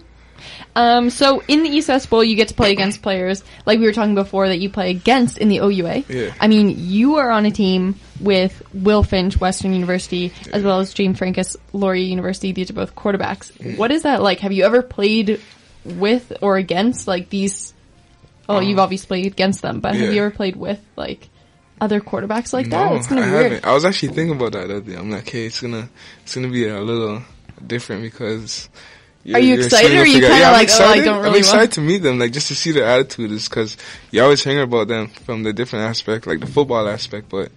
So in the East-West Bowl, you get to play against players like we were talking before that you play against in the OUA. Yeah. I mean, you are on a team with Will Finch, Western University, as well as James Francis, Laurier University. These are both quarterbacks. What is that like? Have you ever played with or against like these? Well, you've obviously played against them, but have you ever played with like other quarterbacks like that? It's kind of weird. Haven't. I was actually thinking about that the other day. I'm like, hey, it's gonna be a little different because. Are you excited, or are you kind of like, oh, I don't really I'm excited to meet them, like, just to see their attitude, is because you always hear about them from the different aspect, like the football aspect, but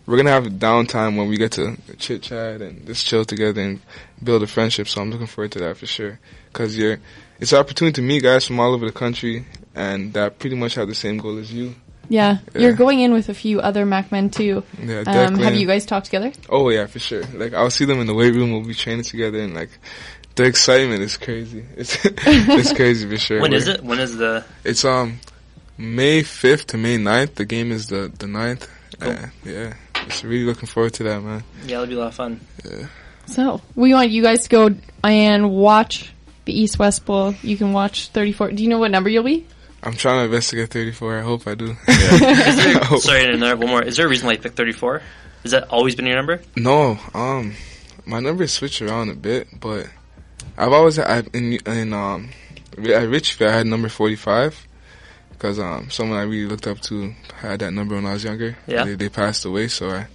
we're going to have a downtime when we get to chit-chat and just chill together and build a friendship, so I'm looking forward to that for sure, because it's an opportunity to meet guys from all over the country, and that pretty much have the same goal as you. Yeah. You're going in with a few other MAC men, too. Yeah, have you guys talked together? Oh, yeah, for sure. Like, I'll see them in the weight room, we'll be training together, and, like, the excitement is crazy. It's crazy for sure. When is it? When is the... It's May 5th to May 9th. The game is the 9th. Cool. Yeah. Just really looking forward to that, man. Yeah, it'll be a lot of fun. Yeah. So, we want you guys to go and watch the East-West Bowl. You can watch 34. Do you know what number you'll be? I'm trying to investigate 34. I hope I do. Yeah. Sorry, one more. Is there a reason why you picked 34? Has that always been your number? No. My number switched around a bit, but I've always at Richfield I had number 45 because someone I really looked up to had that number when I was younger. Yeah. They passed away, so I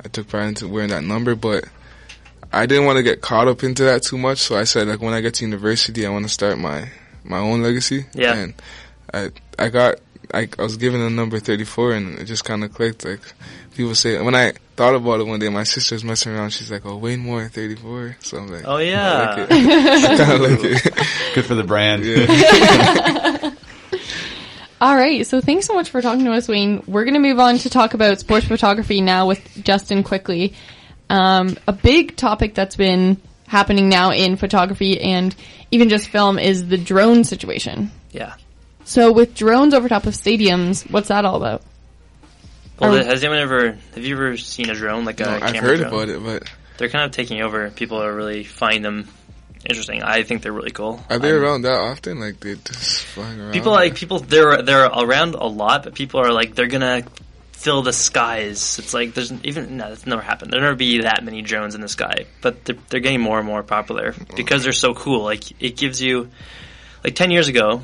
took pride into wearing that number, but I didn't want to get caught up into that too much, so I said, like, when I get to university, I want to start my own legacy. Yeah. And I was given a number 34, and it just kind of clicked. Like, people say, when I thought about it one day, my sister was messing around. She's like, "Oh, Wayne Moore, 34." So I'm like, "Oh yeah, I like it. I kind of like it. Good for the brand." Yeah. All right, so thanks so much for talking to us, Wayne. We're going to move on to talk about sports photography now with Justin quickly. A big topic that's been happening now in photography and even just film is the drone situation. Yeah. So with drones over top of stadiums, what's that all about? Well, have you ever seen a drone, like a camera I've heard drone? about it, but they're kind of taking over. People are really finding them interesting. I think they're really cool. Are they around that often? Like, they're just flying around? They're around a lot, but people are like, they're gonna fill the skies. It's like, that's never happened. There'll never be that many drones in the sky, but they're getting more and more popular because they're so cool. Like, it gives you, like 10 years ago,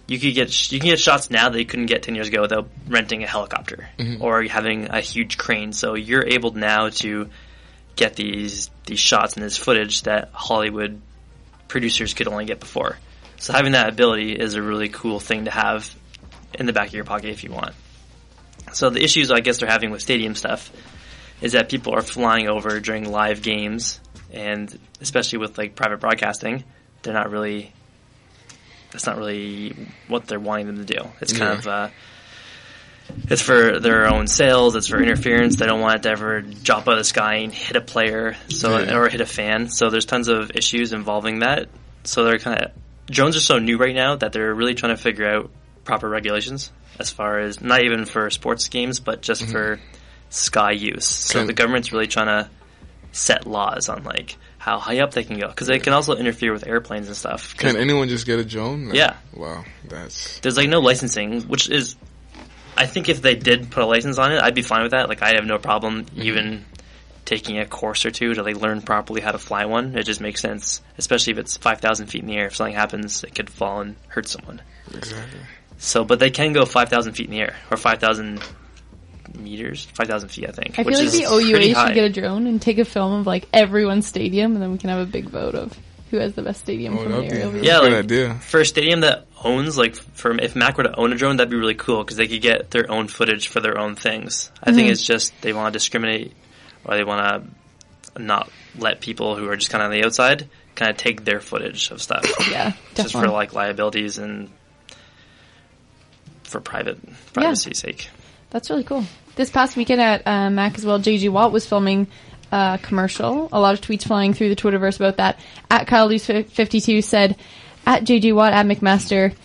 you can get shots now that you couldn't get 10 years ago without renting a helicopter or having a huge crane. So you're able now to get these shots and this footage that Hollywood producers could only get before. So having that ability is a really cool thing to have in the back of your pocket if you want. So the issues I guess they're having with stadium stuff is that people are flying over during live games, and especially with like private broadcasting, they're not really that's not really what they're wanting them to do. It's kind of it's for their own sales. It's for interference. They don't want it to ever drop out of the sky and hit a player, or hit a fan. So there's tons of issues involving that. So they're kind of drones are so new right now that they're really trying to figure out proper regulations as far as not even for sports games, but just for sky use. So the government's really trying to set laws on like how high up they can go, because they can also interfere with airplanes and stuff. Can anyone just get a drone? Like, yeah. Wow, there's like no licensing, which is, I think if they did put a license on it, I'd be fine with that. Like I have no problem even taking a course or two to like learn properly how to fly one. It just makes sense, especially if it's 5,000 feet in the air. If something happens, it could fall and hurt someone. Exactly. So, but they can go 5,000 feet in the air, or 5,000 meters, 5,000 feet, I think. I feel like the OUA should get a drone and take a film of like everyone's stadium, and then we can have a big vote of who has the best stadium from the area. Yeah, like idea. For a stadium that owns, like, if Mac were to own a drone, that'd be really cool, because they could get their own footage for their own things. I think it's just they want to discriminate, or they want to not let people who are just kind of on the outside kind of take their footage of stuff. Yeah, definitely. Just for like liabilities and for privacy's sake. That's really cool. This past weekend at Mac as well, JJ Watt was filming a commercial. A lot of tweets flying through the Twitterverse about that. At KyleDeuce52 said, at JJ Watt at McMaster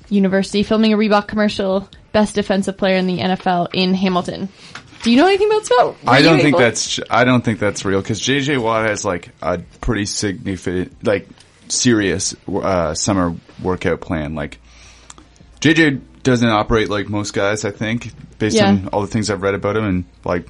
University, filming a Reebok commercial, best defensive player in the NFL in Hamilton. Do you know anything about that? I don't think that's real, because JJ Watt has like a pretty significant, like serious summer workout plan. Like JJ doesn't operate like most guys, I think, based on all the things I've read about him. And like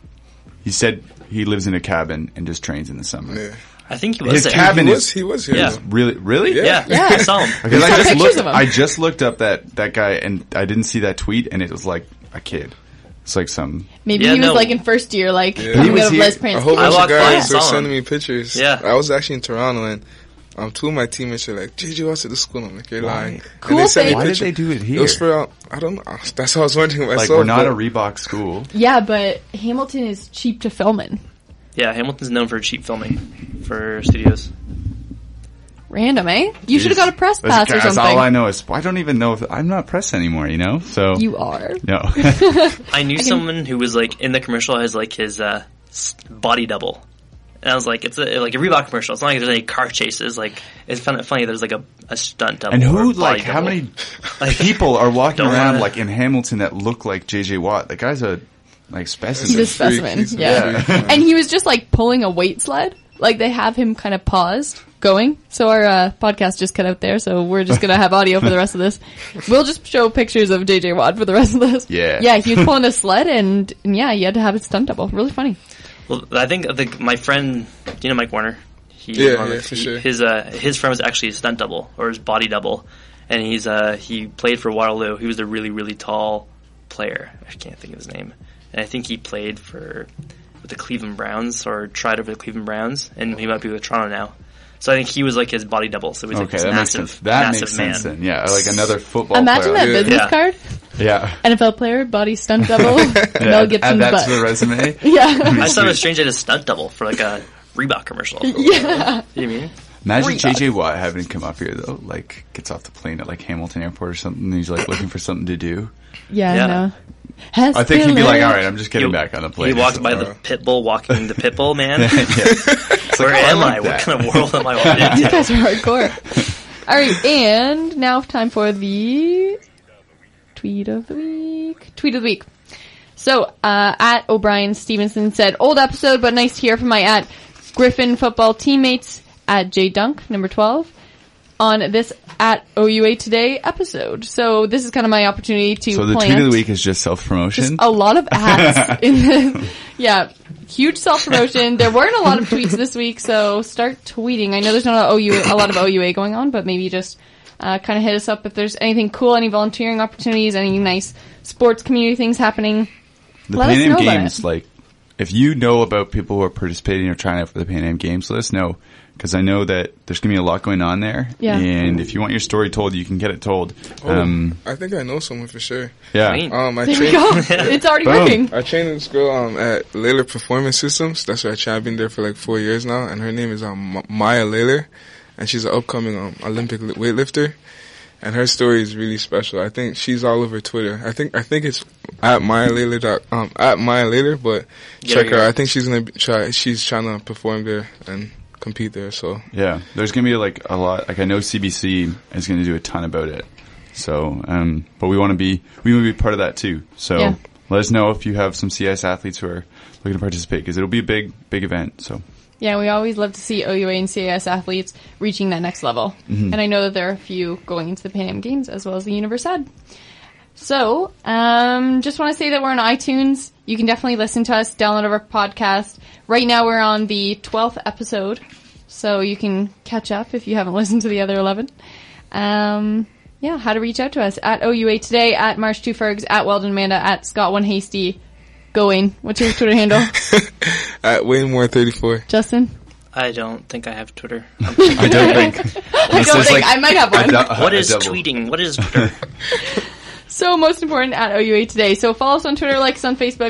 he said, he lives in a cabin and just trains in the summer. Yeah. I think he was. His there. cabin he was here. Yeah. Really? Yeah. I saw him. Because I just looked up that guy, and I didn't see that tweet, and it was like a kid. It's like some... Maybe he was like in first year, like coming out of Les Prince. A whole bunch of guys were sending me pictures. pictures. Yeah. I was actually in Toronto, and two of my teammates are like, JJ Watt's at the school. I'm like, you're lying. Cool. And they sent me Why did they do it here? It was for, I don't know. That's what I was wondering myself. Like, we're not a Reebok school. Yeah, but Hamilton is cheap to film in. Yeah, Hamilton's known for cheap filming for studios. Random, eh? You should have got a press pass or something. All I know is, I don't even know if I'm not press anymore, you know? So you are. No. I knew someone who was like in the commercial has like his body double. And I was like, it's like a Reebok commercial. It's not like there's any car chases. Like, it's funny. There's like a stunt double. And who, like, how many people are walking around like in Hamilton that look like JJ Watt? The guy's a specimen. He's a specimen. Yeah. And he was just like pulling a weight sled. Like they have him kind of paused going. So our podcast just cut out there. So we're just going to have audio for the rest of this. We'll just show pictures of JJ Watt for the rest of this. Yeah. Yeah. He was pulling a sled and yeah, he had to have his stunt double. Really funny. Well, I think my friend, do you know Mike Warner? For sure. His friend was actually a stunt double, or his body double, and he played for Waterloo. He was a really, really tall player. I can't think of his name. And I think he played with the Cleveland Browns, or tried over the Cleveland Browns, and he might be with Toronto now. So I think he was like his body double. So he was like this massive man. Makes sense then. Yeah, like another football Imagine player. that business card. Yeah. NFL player, body stunt double, Mel Gibson's butt. That's the resume? Yeah. I thought it was strange that a stunt double for like a Reebok commercial. Yeah. You know what I mean? Imagine JJ Watt having to come up here though, like gets off the plane at like Hamilton Airport or something, and he's like looking for something to do. Yeah. I know. I think he'd be like, all right, I'm just getting back on the plane. He walked by the pit bull, walking the pit bull, man. Where am I? What kind of world am I walking into? These guys are hardcore. All right, and now time for the tweet of the week. So, at O'Brien Stevenson said, old episode, but nice to hear from my at Griffin football teammates at JDunk, number 12. On this at OUA Today episode. So this is kind of my opportunity to So the tweet of the week is just self-promotion? Just a lot of ads. Yeah, huge self-promotion. There weren't a lot of tweets this week, so start tweeting. I know there's not a lot of OUA going on, but maybe just kind of hit us up if there's anything cool, any volunteering opportunities, any nice sports community things happening. The Pan Am Games, like, if you know about people who are participating or trying out for the Pan Am Games, let us know. Because I know that there's going to be a lot going on there. Yeah. And if you want your story told, you can get it told. I think I know someone for sure. Yeah. It's already working. I trained this girl at Layler Performance Systems. That's where I trained. I've been there for like 4 years now. And her name is Maya Layler. And she's an upcoming Olympic weightlifter. And her story is really special. I think she's all over Twitter. I think it's at Maya Later, but check her. I think she's trying to perform there and compete there. So yeah, there's gonna be like a lot. Like I know CBC is gonna do a ton about it. So, but we want to be part of that too. So let us know if you have some CS athletes who are looking to participate, because it'll be a big event. So. Yeah, we always love to see OUA and CIS athletes reaching that next level. Mm-hmm. And I know that there are a few going into the Pan Am Games as well as the Universiade. So, just want to say that we're on iTunes. You can definitely listen to us, download our podcast. Right now we're on the 12th episode, so you can catch up if you haven't listened to the other 11. How to reach out to us. At OUA Today, at Marsh2Fergs, at Weldon Amanda, at Scott1Hasty. Go Wayne. What's your Twitter handle? At WayneMoore34. Justin? I don't think I have Twitter. I don't think. I might have one. What is tweeting? What is Twitter? So most important, at OUA Today. So follow us on Twitter, like us on Facebook.